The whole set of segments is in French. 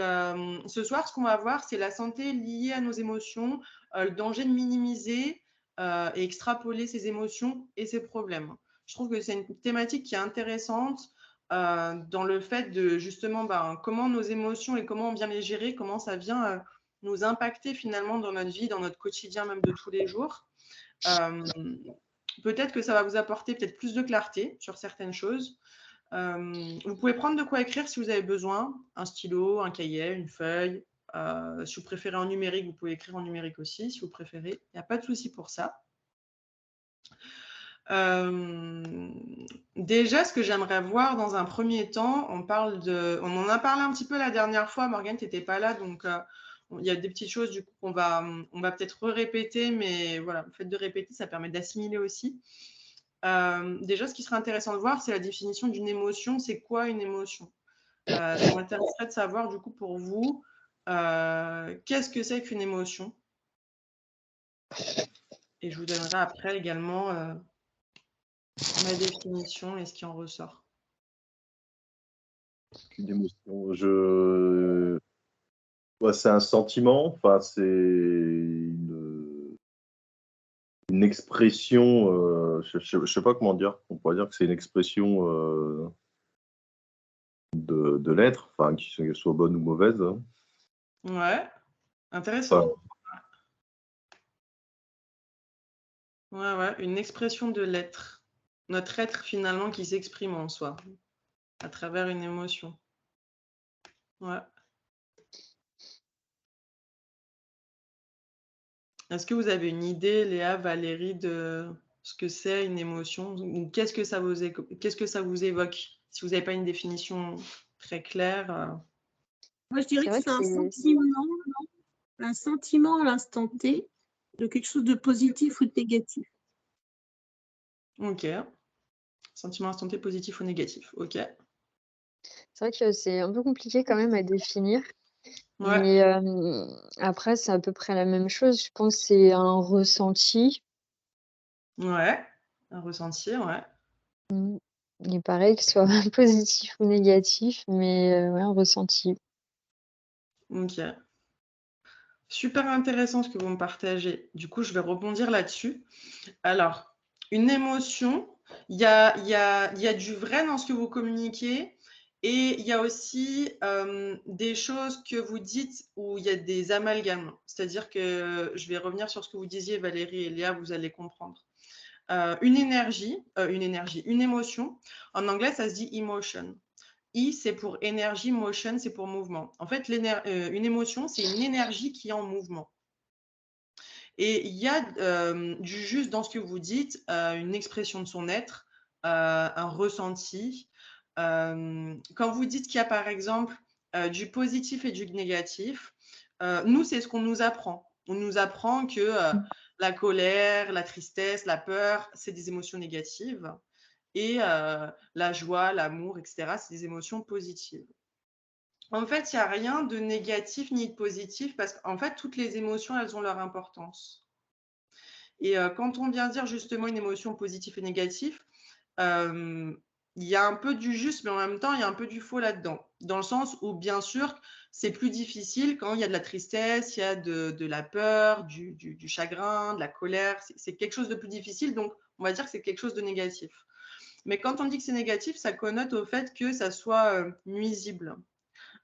Ce soir, ce qu'on va voir, c'est la santé liée à nos émotions, le danger de minimiser et extrapoler ses émotions et ses problèmes. Je trouve que c'est une thématique qui est intéressante dans le fait de justement comment nos émotions et comment bien les gérer, comment ça vient nous impacter finalement dans notre vie, dans notre quotidien même de tous les jours. Peut-être que ça va vous apporter peut-être plus de clarté sur certaines choses. Vous pouvez prendre de quoi écrire si vous avez besoin, un stylo, un cahier, une feuille. Si vous préférez en numérique, vous pouvez écrire en numérique aussi, si vous préférez. Il n'y a pas de souci pour ça. Déjà, ce que j'aimerais voir dans un premier temps, on en a parlé un petit peu la dernière fois. Morgane, tu n'étais pas là, donc il y a des petites choses du coup on va peut-être répéter, mais voilà, le fait de répéter, ça permet d'assimiler aussi. Déjà, ce qui serait intéressant de voir, c'est la définition d'une émotion. C'est quoi une émotion? Ça m'intéresserait de savoir, du coup, pour vous, qu'est-ce que c'est qu'une émotion? Et je vous donnerai après également ma définition et ce qui en ressort. Une émotion, c'est un sentiment, enfin, c'est une expression, je sais pas comment dire, on pourrait dire que c'est une expression de l'être, enfin, qu'elle soit bonne ou mauvaise. Hein. Ouais, intéressant. Ouais, une expression de l'être. Notre être, finalement, qui s'exprime en soi, à travers une émotion. Ouais. Est-ce que vous avez une idée, Léa, Valérie, de ce que c'est une émotion? Ou qu'est-ce que ça vous évoque? Si vous n'avez pas une définition très claire. Moi, je dirais que c'est un sentiment à l'instant T de quelque chose de positif ou de négatif. Ok. Sentiment à instant T positif ou négatif. Ok. C'est vrai que c'est un peu compliqué quand même à définir. Ouais. Mais après, c'est à peu près la même chose. Je pense que c'est un ressenti. Ouais. Un ressenti, ouais. Il est pareil que ce soit positif ou négatif, mais ouais, un ressenti. Ok. Super intéressant ce que vous me partagez. Du coup, je vais rebondir là-dessus. Alors, une émotion, il y a du vrai dans ce que vous communiquez et il y a aussi des choses que vous dites où il y a des amalgames. C'est-à-dire que je vais revenir sur ce que vous disiez, Valérie et Léa, vous allez comprendre. Une émotion. En anglais, ça se dit emotion. I, c'est pour énergie, motion, c'est pour mouvement. En fait, une émotion, c'est une énergie qui est en mouvement. Et il y a du juste dans ce que vous dites, une expression de son être, un ressenti. Quand vous dites qu'il y a par exemple du positif et du négatif, nous, c'est ce qu'on nous apprend. On nous apprend que la colère, la tristesse, la peur, c'est des émotions négatives. Et la joie, l'amour, etc., c'est des émotions positives. En fait, il n'y a rien de négatif ni de positif parce qu'en fait, toutes les émotions, elles ont leur importance. Et quand on vient dire justement une émotion positive et négative, il y a un peu du juste, mais en même temps, il y a un peu du faux là-dedans. Dans le sens où, bien sûr, c'est plus difficile quand il y a de la tristesse, il y a de la peur, du chagrin, de la colère. C'est quelque chose de plus difficile, donc on va dire que c'est quelque chose de négatif. Mais quand on dit que c'est négatif, ça connote au fait que ça soit nuisible.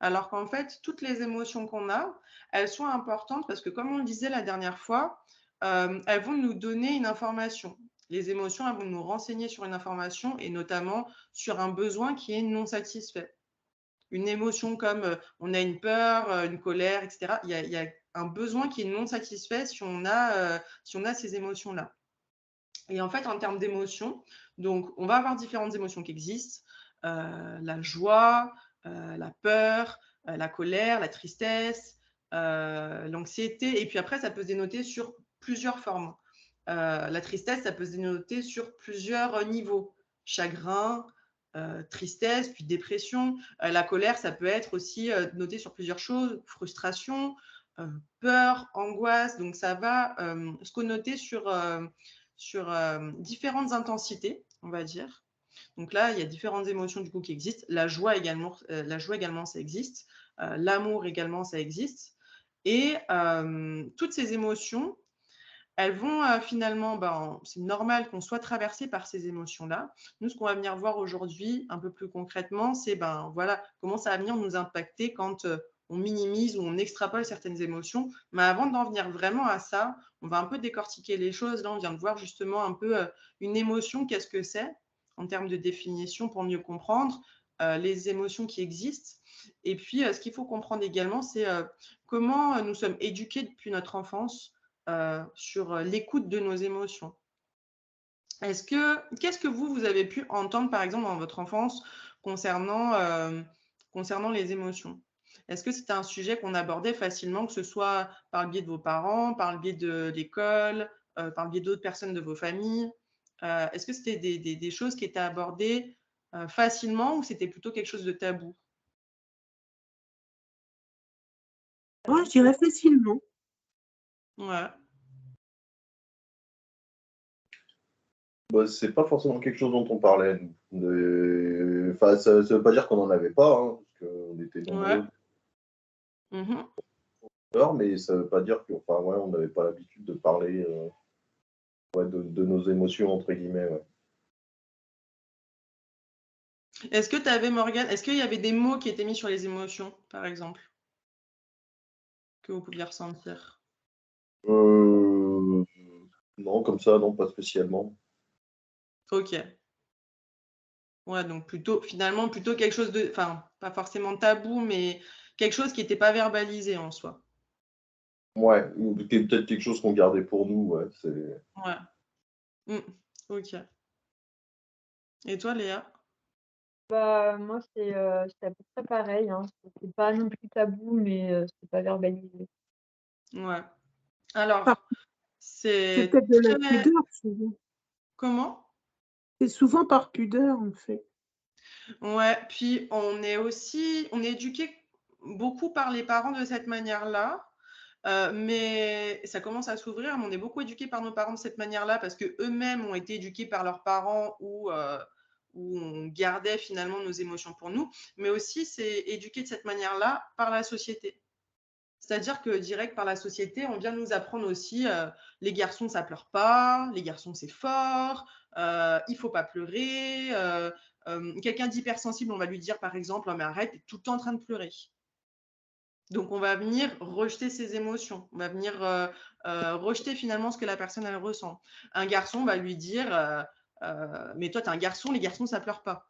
Alors qu'en fait, toutes les émotions qu'on a, elles sont importantes parce que, comme on le disait la dernière fois, elles vont nous donner une information. Les émotions, elles vont nous renseigner sur une information et notamment sur un besoin qui est non satisfait. Une émotion comme on a une peur, une colère, etc. Il y a un besoin qui est non satisfait si on a ces émotions-là. Et en fait, en termes d'émotions, donc on va avoir différentes émotions qui existent. La joie, la peur, la colère, la tristesse, l'anxiété. Et puis après, ça peut se dénoter sur plusieurs formes. La tristesse, ça peut se dénoter sur plusieurs niveaux. Chagrin, tristesse, puis dépression. La colère, ça peut être aussi noté sur plusieurs choses. Frustration, peur, angoisse. Donc ça va se connoter sur différentes intensités, on va dire. Donc là, il y a différentes émotions du coup qui existent. La joie également, ça existe. l'amour également, ça existe. Et toutes ces émotions, elles vont finalement, c'est normal qu'on soit traversé par ces émotions-là. Nous, ce qu'on va venir voir aujourd'hui, un peu plus concrètement, c'est voilà, comment ça va venir nous impacter quand on minimise ou on extrapole certaines émotions. Mais avant d'en venir vraiment à ça, on va un peu décortiquer les choses. Là, on vient de voir justement un peu une émotion, qu'est-ce que c'est en termes de définition pour mieux comprendre les émotions qui existent. Et puis, ce qu'il faut comprendre également, c'est comment nous sommes éduqués depuis notre enfance sur l'écoute de nos émotions. Qu'est-ce que vous avez pu entendre, par exemple, dans votre enfance concernant les émotions? Est-ce que c'était un sujet qu'on abordait facilement, que ce soit par le biais de vos parents, par le biais de l'école, par le biais d'autres personnes de vos familles? Est-ce que c'était des choses qui étaient abordées facilement ou c'était plutôt quelque chose de tabou? Moi, je dirais facilement. Ouais. Bah, c'est pas forcément quelque chose dont on parlait. Enfin, ça veut pas dire qu'on n'en avait pas, hein, parce qu'on était nombreux, Mhm. mais ça veut pas dire on n'avait pas l'habitude de parler de nos émotions, entre guillemets. Ouais. Est-ce que tu avais, Morgane, est-ce qu'il y avait des mots qui étaient mis sur les émotions, par exemple, que vous pouviez ressentir? Non, comme ça, non, pas spécialement. Ok. Ouais, donc finalement, plutôt quelque chose de, enfin, pas forcément tabou, mais quelque chose qui n'était pas verbalisé en soi. Ouais, ou peut-être quelque chose qu'on gardait pour nous, ouais. Ouais. Ok. Et toi, Léa? Bah, moi, c'est à peu près pareil, hein. C'est pas non plus tabou, mais c'est pas verbalisé. Ouais. Alors, C'est c'est peut-être de la très... pudeur, souvent. Comment? C'est souvent par pudeur, en fait. Ouais, puis on est éduqué beaucoup par les parents de cette manière-là. Mais ça commence à s'ouvrir, mais on est beaucoup éduqués par nos parents de cette manière-là parce qu'eux-mêmes ont été éduqués par leurs parents où on gardait finalement nos émotions pour nous, mais aussi c'est éduqué de cette manière-là par la société. C'est-à-dire que direct par la société, on vient nous apprendre aussi les garçons ça pleure pas, les garçons c'est fort, il faut pas pleurer. Quelqu'un d'hypersensible, on va lui dire par exemple, mais arrête, t'es tout le temps en train de pleurer. Donc, on va venir rejeter ses émotions. On va venir rejeter finalement ce que la personne, elle ressent. Un garçon va lui dire mais toi, tu es un garçon, les garçons, ça pleure pas.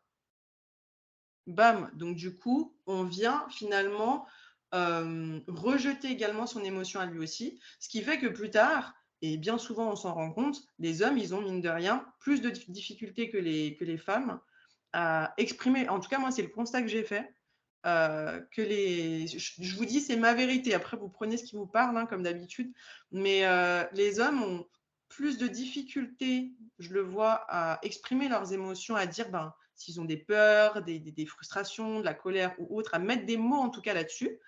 Bam. Donc, du coup, on vient finalement rejeter également son émotion à lui aussi. Ce qui fait que plus tard, et bien souvent, on s'en rend compte, les hommes, ils ont, mine de rien, plus de difficultés que les femmes à exprimer. En tout cas, moi, c'est le constat que j'ai fait. Je vous dis, c'est ma vérité. Après, vous prenez ce qui vous parle, hein, comme d'habitude. Mais les hommes ont plus de difficultés, je le vois, à exprimer leurs émotions, à dire s'ils ont des peurs, des frustrations, de la colère ou autre, à mettre des mots en tout cas là-dessus.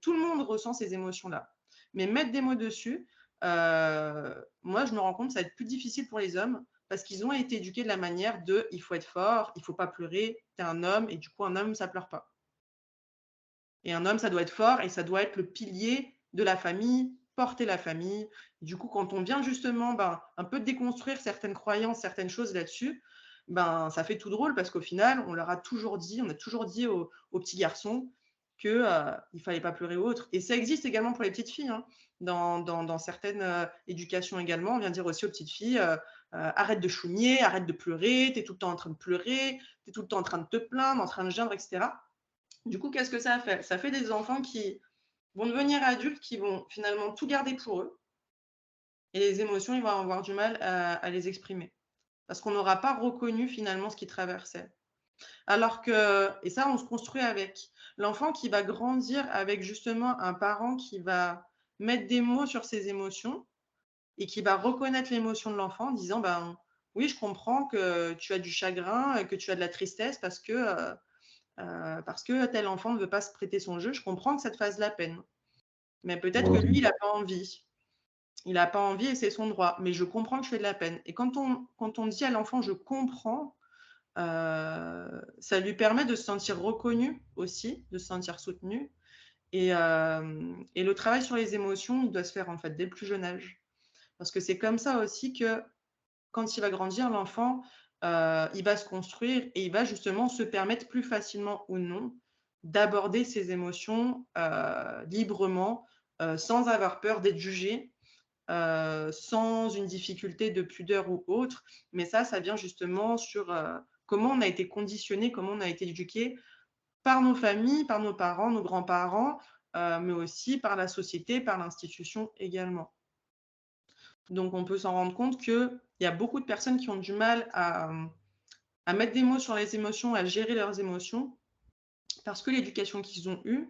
Tout le monde ressent ces émotions-là. Mais mettre des mots dessus, moi, je me rends compte que ça va être plus difficile pour les hommes parce qu'ils ont été éduqués de la manière de il faut être fort, il ne faut pas pleurer, tu es un homme et du coup, un homme, ça ne pleure pas. Et un homme, ça doit être fort et ça doit être le pilier de la famille, porter la famille. Du coup, quand on vient justement un peu déconstruire certaines croyances, certaines choses là-dessus, ça fait tout drôle parce qu'au final, on a toujours dit aux petits garçons qu'il ne fallait pas pleurer ou autre. Et ça existe également pour les petites filles. Hein. Dans certaines éducations également, on vient dire aussi aux petites filles arrête de chougner, arrête de pleurer, tu es tout le temps en train de pleurer, tu es tout le temps en train de te plaindre, en train de geindre, etc. Du coup, qu'est-ce que ça fait? Ça fait des enfants qui vont devenir adultes, qui vont finalement tout garder pour eux. Et les émotions, ils vont avoir du mal à les exprimer. Parce qu'on n'aura pas reconnu finalement ce qu'ils traversaient. Alors que, et ça, on se construit avec. L'enfant qui va grandir avec justement un parent qui va mettre des mots sur ses émotions et qui va reconnaître l'émotion de l'enfant en disant, oui, je comprends que tu as du chagrin, que tu as de la tristesse parce que tel enfant ne veut pas se prêter son jeu, je comprends que ça te fasse de la peine. Mais peut-être que lui, il n'a pas envie. Il n'a pas envie et c'est son droit. Mais je comprends que je fais de la peine. Et quand on dit à l'enfant « je comprends », ça lui permet de se sentir reconnu aussi, de se sentir soutenu. Et le travail sur les émotions, il doit se faire en fait dès le plus jeune âge. Parce que c'est comme ça aussi que quand il va grandir, l'enfant, il va se construire et il va justement se permettre plus facilement ou non d'aborder ses émotions librement, sans avoir peur d'être jugé, sans une difficulté de pudeur ou autre. Mais ça vient justement sur comment on a été conditionné, comment on a été éduqué par nos familles, par nos parents, nos grands-parents, mais aussi par la société, par l'institution également. Donc, on peut s'en rendre compte qu'il y a beaucoup de personnes qui ont du mal à mettre des mots sur les émotions, à gérer leurs émotions, parce que l'éducation qu'ils ont eue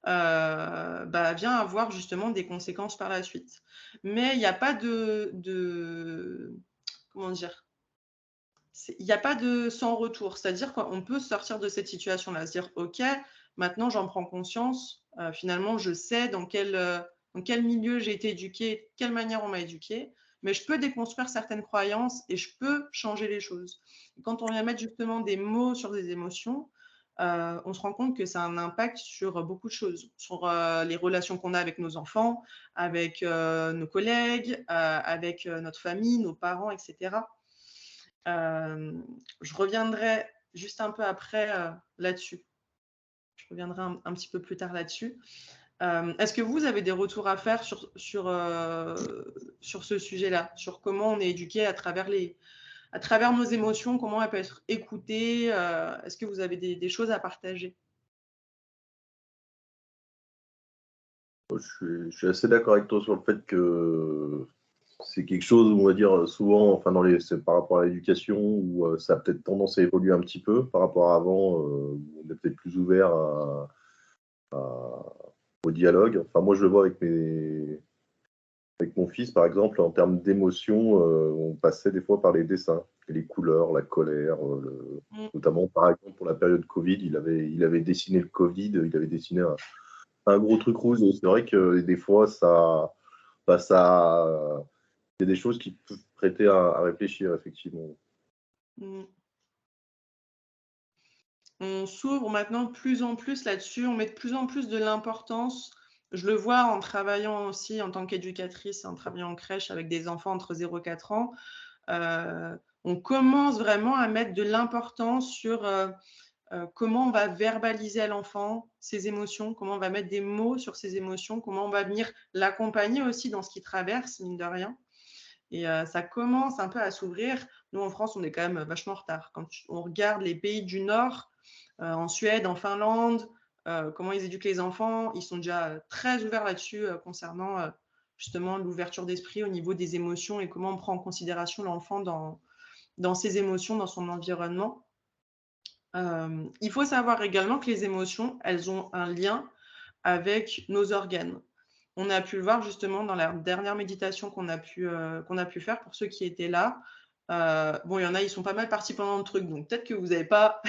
vient avoir justement des conséquences par la suite. Mais il n'y a pas comment dire, il n'y a pas de sans retour. C'est-à-dire qu'on peut sortir de cette situation-là, se dire, OK, maintenant j'en prends conscience, finalement je sais dans quel milieu j'ai été éduquée, de quelle manière on m'a éduquée, mais je peux déconstruire certaines croyances et je peux changer les choses. Et quand on vient mettre justement des mots sur des émotions, on se rend compte que ça a un impact sur beaucoup de choses, sur les relations qu'on a avec nos enfants, avec nos collègues, avec notre famille, nos parents, etc. Je reviendrai juste un peu après là-dessus. Je reviendrai un petit peu plus tard là-dessus. Est-ce que vous avez des retours à faire sur ce sujet-là, sur comment on est éduqué à travers nos émotions, comment elles peuvent être écoutées? Est-ce que vous avez des choses à partager? Je suis assez d'accord avec toi sur le fait que c'est quelque chose, on va dire, souvent, enfin, c'est par rapport à l'éducation, où ça a peut-être tendance à évoluer un petit peu par rapport à avant, où on est peut-être plus ouvert au dialogue. Enfin, moi, je le vois avec mon fils, par exemple, en termes d'émotion, on passait des fois par les dessins, les couleurs, la colère, notamment, par exemple, pour la période Covid, il avait dessiné le Covid, il avait dessiné un gros truc rouge. Et c'est vrai que des fois, il y a des choses qui peuvent prêter à réfléchir, effectivement. On s'ouvre maintenant de plus en plus là-dessus, on met de plus en plus de l'importance. Je le vois en travaillant aussi en tant qu'éducatrice, en travaillant en crèche avec des enfants entre 0 et 4 ans. On commence vraiment à mettre de l'importance sur comment on va verbaliser à l'enfant ses émotions, comment on va mettre des mots sur ses émotions, comment on va venir l'accompagner aussi dans ce qu'il traverse, mine de rien. Et ça commence un peu à s'ouvrir. Nous, en France, on est quand même vachement en retard. Quand on regarde les pays du Nord, en Suède, en Finlande, comment ils éduquent les enfants, ils sont déjà très ouverts là-dessus concernant justement l'ouverture d'esprit au niveau des émotions et comment on prend en considération l'enfant dans ses émotions, dans son environnement. Il faut savoir également que les émotions, elles ont un lien avec nos organes. On a pu le voir justement dans la dernière méditation qu'on a pu faire pour ceux qui étaient là. Bon, il y en a, ils sont pas mal partis pendant le truc, donc peut-être que vous n'avez pas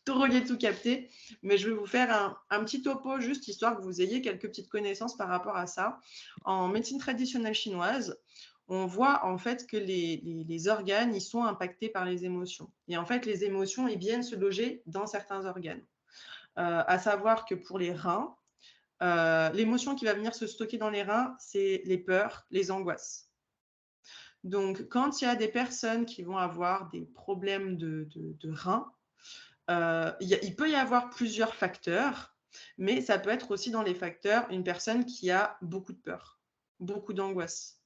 tout relié, tout capté, mais je vais vous faire un petit topo juste histoire que vous ayez quelques petites connaissances par rapport à ça. En médecine traditionnelle chinoise, on voit en fait que les organes, ils sont impactés par les émotions. Et en fait, les émotions, ils viennent se loger dans certains organes. À savoir que pour les reins, l'émotion qui va venir se stocker dans les reins, c'est les peurs, les angoisses. Donc, quand il y a des personnes qui vont avoir des problèmes de reins, il peut y avoir plusieurs facteurs, mais ça peut être aussi dans les facteurs une personne qui a beaucoup de peur, beaucoup d'angoisse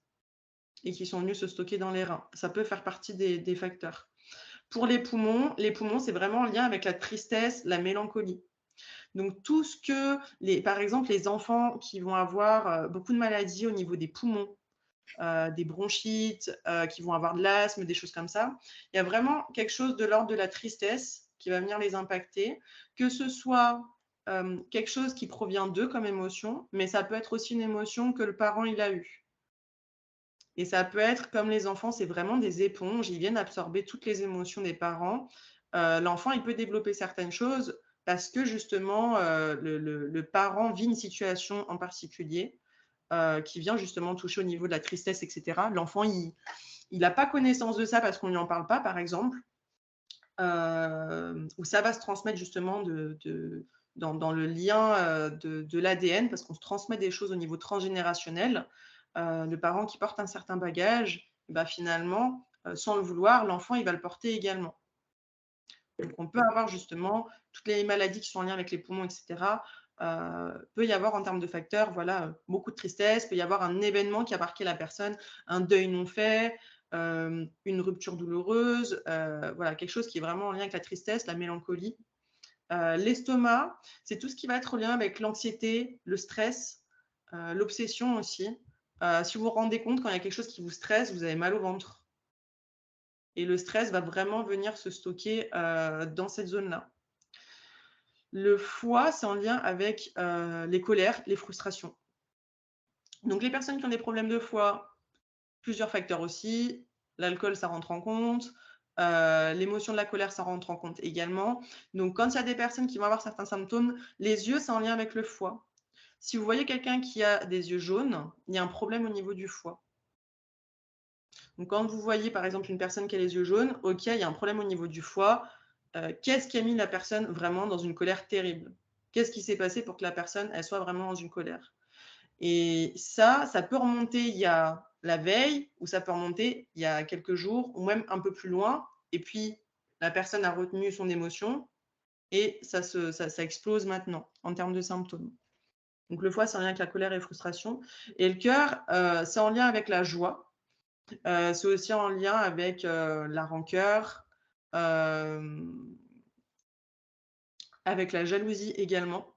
et qui sont venus se stocker dans les reins. Ça peut faire partie des facteurs. Pour les poumons, c'est vraiment en lien avec la tristesse, la mélancolie. Donc, tout ce que, par exemple, les enfants qui vont avoir beaucoup de maladies au niveau des poumons, des bronchites, qui vont avoir de l'asthme, des choses comme ça, il y a vraiment quelque chose de l'ordre de la tristesse qui va venir les impacter, que ce soit quelque chose qui provient d'eux comme émotion, mais ça peut être aussi une émotion que le parent il a eue. Et ça peut être comme les enfants, c'est vraiment des éponges, ils viennent absorber toutes les émotions des parents. L'enfant, il peut développer certaines choses parce que justement, le parent vit une situation en particulier qui vient justement toucher au niveau de la tristesse, etc. L'enfant, il n'a pas connaissance de ça parce qu'on ne lui en parle pas, par exemple, ou ça va se transmettre justement dans le lien de l'ADN, parce qu'on se transmet des choses au niveau transgénérationnel. Le parent qui porte un certain bagage, bah, finalement, sans le vouloir, l'enfant, il va le porter également. Donc, on peut avoir justement toutes les maladies qui sont en lien avec les poumons, etc. Peut y avoir en termes de facteurs, voilà, beaucoup de tristesse, peut y avoir un événement qui a marqué la personne, un deuil non fait, une rupture douloureuse, voilà, quelque chose qui est vraiment en lien avec la tristesse, la mélancolie. L'estomac, c'est tout ce qui va être en lien avec l'anxiété, le stress, l'obsession aussi. Si vous vous rendez compte, quand il y a quelque chose qui vous stresse, vous avez mal au ventre. Et le stress va vraiment venir se stocker dans cette zone-là. Le foie, c'est en lien avec les colères, les frustrations. Donc, les personnes qui ont des problèmes de foie, plusieurs facteurs aussi. L'alcool, ça rentre en compte. L'émotion de la colère, ça rentre en compte également. Donc, quand il y a des personnes qui vont avoir certains symptômes, les yeux, c'est en lien avec le foie. Si vous voyez quelqu'un qui a des yeux jaunes, il y a un problème au niveau du foie. Donc, quand vous voyez, par exemple, une personne qui a les yeux jaunes, OK, il y a un problème au niveau du foie. Qu'est-ce qui a mis la personne vraiment dans une colère terrible? Qu'est-ce qui s'est passé pour que la personne, elle soit vraiment dans une colère? Et ça peut remonter il y a la veille, ou ça peut remonter il y a quelques jours, ou même un peu plus loin. Et puis, la personne a retenu son émotion et ça explose maintenant en termes de symptômes. Donc, le foie, c'est en lien avec la colère et la frustration. Et le cœur, c'est en lien avec la joie. C'est aussi en lien avec la rancœur, avec la jalousie également.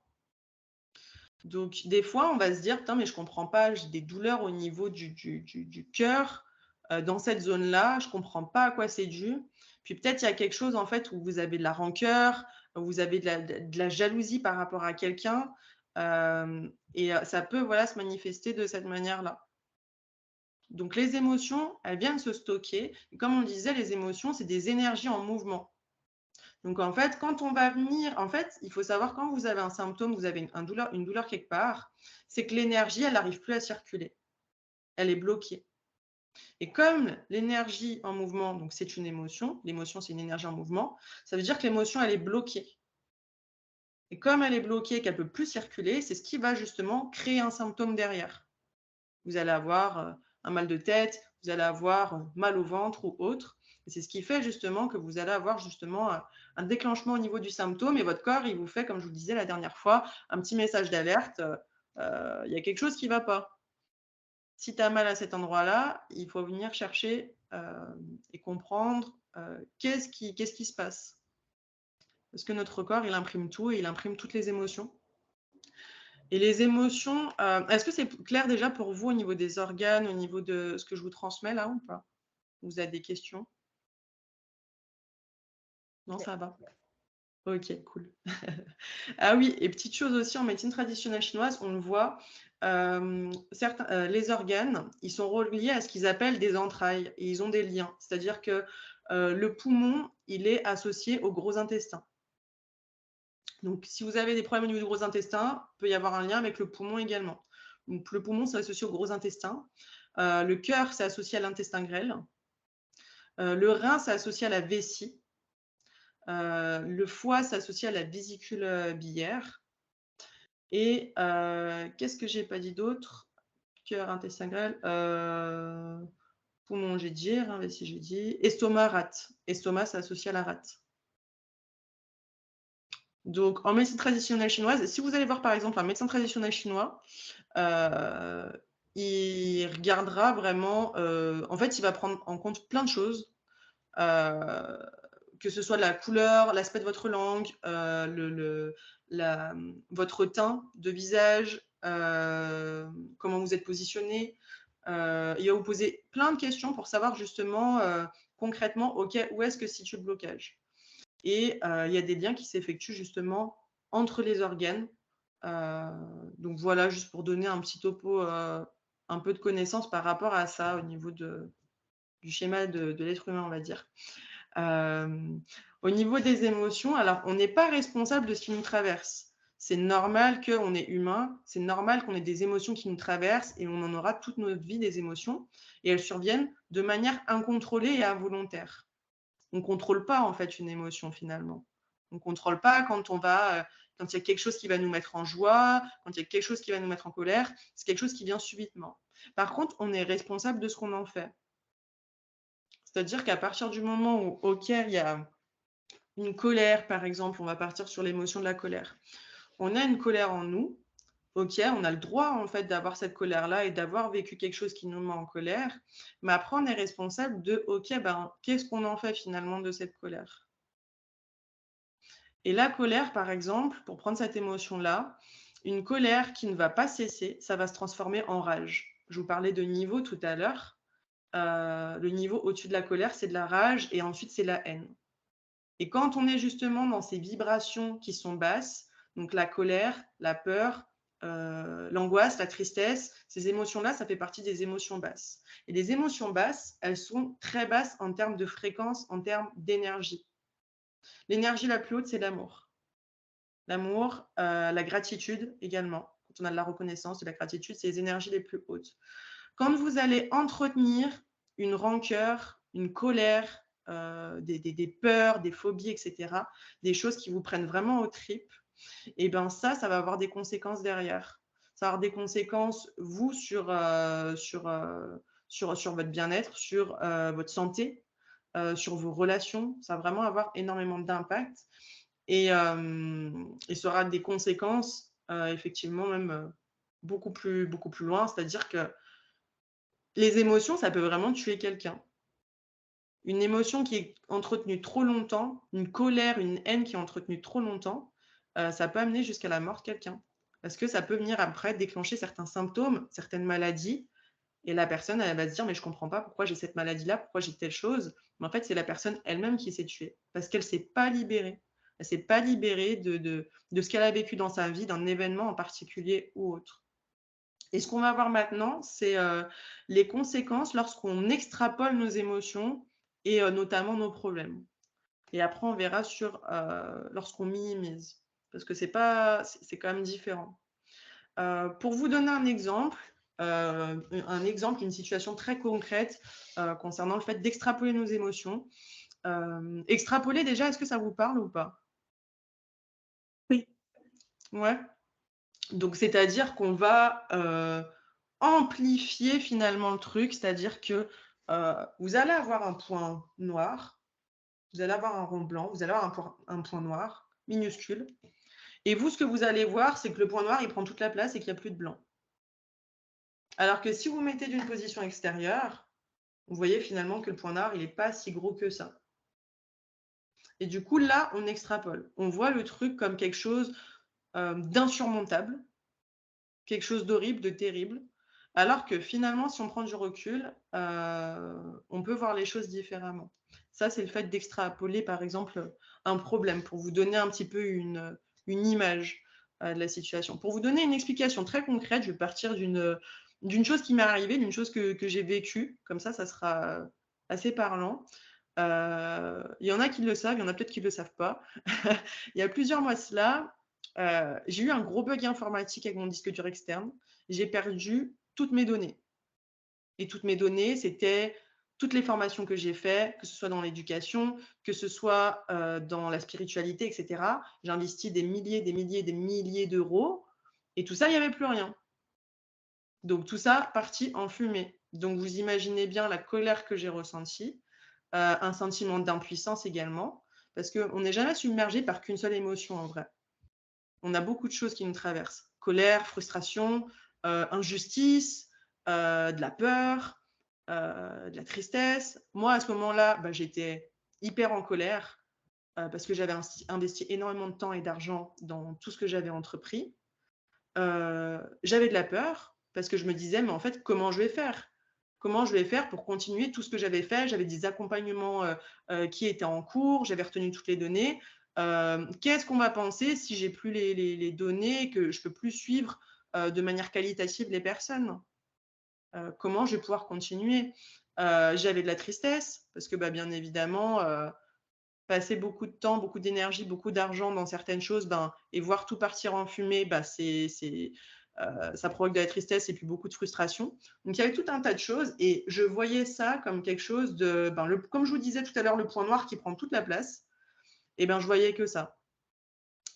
Donc, des fois, on va se dire, putain, mais je comprends pas, j'ai des douleurs au niveau du cœur, dans cette zone-là, je comprends pas à quoi c'est dû. Puis peut-être il y a quelque chose en fait où vous avez de la rancœur, où vous avez de la jalousie par rapport à quelqu'un, et ça peut voilà, se manifester de cette manière-là. Donc les émotions, elles viennent se stocker. Et comme on disait, les émotions, c'est des énergies en mouvement. Donc en fait, quand on va venir, en fait, il faut savoir quand vous avez un symptôme, vous avez une douleur quelque part, c'est que l'énergie, elle n'arrive plus à circuler. Elle est bloquée. Et comme l'énergie en mouvement, donc c'est une émotion, l'émotion c'est une énergie en mouvement, ça veut dire que l'émotion, elle est bloquée. Et comme elle est bloquée et qu'elle ne peut plus circuler, c'est ce qui va justement créer un symptôme derrière. Vous allez avoir un mal de tête, vous allez avoir mal au ventre ou autre. Et c'est ce qui fait justement que vous allez avoir justement un déclenchement au niveau du symptôme et votre corps, il vous fait, comme je vous le disais la dernière fois, un petit message d'alerte. Il y a quelque chose qui ne va pas. Si tu as mal à cet endroit-là, il faut venir chercher et comprendre qu'est-ce qui se passe. Parce que notre corps, il imprime tout et il imprime toutes les émotions. Et les émotions, est-ce que c'est clair déjà pour vous au niveau des organes, au niveau de ce que je vous transmets là ou pas? Vous avez des questions? Non, ça va? OK, cool. Ah oui, et petite chose aussi en médecine traditionnelle chinoise, on le voit, certains, les organes, ils sont reliés à ce qu'ils appellent des entrailles et ils ont des liens. C'est-à-dire que le poumon, il est associé au gros intestin. Donc, si vous avez des problèmes au niveau du gros intestin, il peut y avoir un lien avec le poumon également. Donc, le poumon, c'est associé au gros intestin. Le cœur, c'est associé à l'intestin grêle. Le rein, c'est associé à la vessie. Le foie, c'est associé à la vésicule biliaire. Et qu'est-ce que j'ai pas dit d'autre? Cœur, intestin grêle, poumon, j'ai dit, rein, vessie, j'ai dit. Estomac, rate. Estomac, c'est associé à la rate. Donc, en médecine traditionnelle chinoise, si vous allez voir par exemple un médecin traditionnel chinois, il regardera vraiment, en fait, il va prendre en compte plein de choses, que ce soit la couleur, l'aspect de votre langue, votre teint de visage, comment vous êtes positionné. Il va vous poser plein de questions pour savoir justement concrètement, OK, où est-ce que se situe le blocage? Et il y a des liens qui s'effectuent justement entre les organes. Donc voilà, juste pour donner un petit topo, un peu de connaissances par rapport à ça, au niveau du schéma de l'être humain, on va dire. Au niveau des émotions, alors on n'est pas responsable de ce qui nous traverse. C'est normal qu'on est humain, c'est normal qu'on ait des émotions qui nous traversent et on en aura toute notre vie des émotions et elles surviennent de manière incontrôlée et involontaire. On ne contrôle pas en fait une émotion finalement. On ne contrôle pas quand on va quand il y a quelque chose qui va nous mettre en joie, quand il y a quelque chose qui va nous mettre en colère, c'est quelque chose qui vient subitement. Par contre, on est responsable de ce qu'on en fait. C'est-à-dire qu'à partir du moment où, OK, il y a une colère, par exemple, on va partir sur l'émotion de la colère. On a une colère en nous, OK, on a le droit en fait d'avoir cette colère-là et d'avoir vécu quelque chose qui nous met en colère, mais après on est responsable de OK, qu'est-ce qu'on en fait finalement de cette colère? Et la colère, par exemple, pour prendre cette émotion-là, une colère qui ne va pas cesser, ça va se transformer en rage. Je vous parlais de niveau tout à l'heure. Le niveau au-dessus de la colère, c'est de la rage et ensuite c'est la haine. Et quand on est justement dans ces vibrations qui sont basses, donc la colère, la peur, l'angoisse, la tristesse, ces émotions-là, ça fait partie des émotions basses. Et les émotions basses, elles sont très basses en termes de fréquence, en termes d'énergie. L'énergie la plus haute, c'est l'amour. L'amour, la gratitude également. Quand on a de la reconnaissance, de la gratitude, c'est les énergies les plus hautes. Quand vous allez entretenir une rancœur, une colère, des peurs, des phobies, etc., des choses qui vous prennent vraiment aux tripes, et bien ça va avoir des conséquences derrière. Ça va avoir des conséquences, vous, sur votre bien-être, sur votre santé, sur vos relations. Ça va vraiment avoir énormément d'impact. Et ça aura des conséquences, effectivement, même beaucoup plus loin. C'est-à-dire que les émotions, ça peut vraiment tuer quelqu'un. Une émotion qui est entretenue trop longtemps, une colère, une haine qui est entretenue trop longtemps, ça peut amener jusqu'à la mort de quelqu'un. Parce que ça peut venir après déclencher certains symptômes, certaines maladies. Et la personne, elle va se dire, mais je ne comprends pas pourquoi j'ai cette maladie-là, pourquoi j'ai telle chose. Mais en fait, c'est la personne elle-même qui s'est tuée. Parce qu'elle ne s'est pas libérée. Elle ne s'est pas libérée de ce qu'elle a vécu dans sa vie, d'un événement en particulier ou autre. Et ce qu'on va voir maintenant, c'est les conséquences lorsqu'on extrapole nos émotions et notamment nos problèmes. Et après, on verra sur lorsqu'on minimise, parce que c'est quand même différent. Pour vous donner un exemple, une situation très concrète concernant le fait d'extrapoler nos émotions. Extrapoler, déjà, est-ce que ça vous parle ou pas? Oui. Ouais. Donc, c'est-à-dire qu'on va amplifier finalement le truc, c'est-à-dire que vous allez avoir un point noir, vous allez avoir un rond blanc, vous allez avoir un point noir minuscule. Et vous, ce que vous allez voir, c'est que le point noir, il prend toute la place et qu'il n'y a plus de blanc. Alors que si vous mettez d'une position extérieure, vous voyez finalement que le point noir, il n'est pas si gros que ça. Et du coup, là, on extrapole. On voit le truc comme quelque chose d'insurmontable, quelque chose d'horrible, de terrible. Alors que finalement, si on prend du recul, on peut voir les choses différemment. Ça, c'est le fait d'extrapoler, par exemple, un problème, pour vous donner un petit peu une image de la situation. Pour vous donner une explication très concrète, je vais partir d'une chose qui m'est arrivée, d'une chose que j'ai vécue. Comme ça sera assez parlant. Il y en a qui le savent, il y en a peut-être qui ne le savent pas. Il y a plusieurs mois cela, j'ai eu un gros bug informatique avec mon disque dur externe. J'ai perdu toutes mes données. Et toutes mes données, c'était toutes les formations que j'ai faites, que ce soit dans l'éducation, que ce soit dans la spiritualité, etc. J'ai investi des milliers d'euros. Et tout ça, il n'y avait plus rien. Donc tout ça, parti en fumée. Donc vous imaginez bien la colère que j'ai ressentie, un sentiment d'impuissance également, parce qu'on n'est jamais submergé par qu'une seule émotion en vrai. On a beaucoup de choses qui nous traversent. Colère, frustration, injustice, de la peur, de la tristesse. Moi, à ce moment-là, j'étais hyper en colère parce que j'avais investi énormément de temps et d'argent dans tout ce que j'avais entrepris. J'avais de la peur parce que je me disais, mais en fait, comment je vais faire? Comment je vais faire pour continuer tout ce que j'avais fait? J'avais des accompagnements qui étaient en cours, j'avais retenu toutes les données. Qu'est-ce qu'on va penser si j'ai plus les données, que je peux plus suivre de manière qualitative les personnes? Comment je vais pouvoir continuer? J'avais de la tristesse parce que bien évidemment, passer beaucoup de temps, beaucoup d'énergie, beaucoup d'argent dans certaines choses, et voir tout partir en fumée, ça provoque de la tristesse et puis beaucoup de frustration. Donc il y avait tout un tas de choses et je voyais ça comme quelque chose de, comme je vous disais tout à l'heure, le point noir qui prend toute la place. Et je voyais que ça.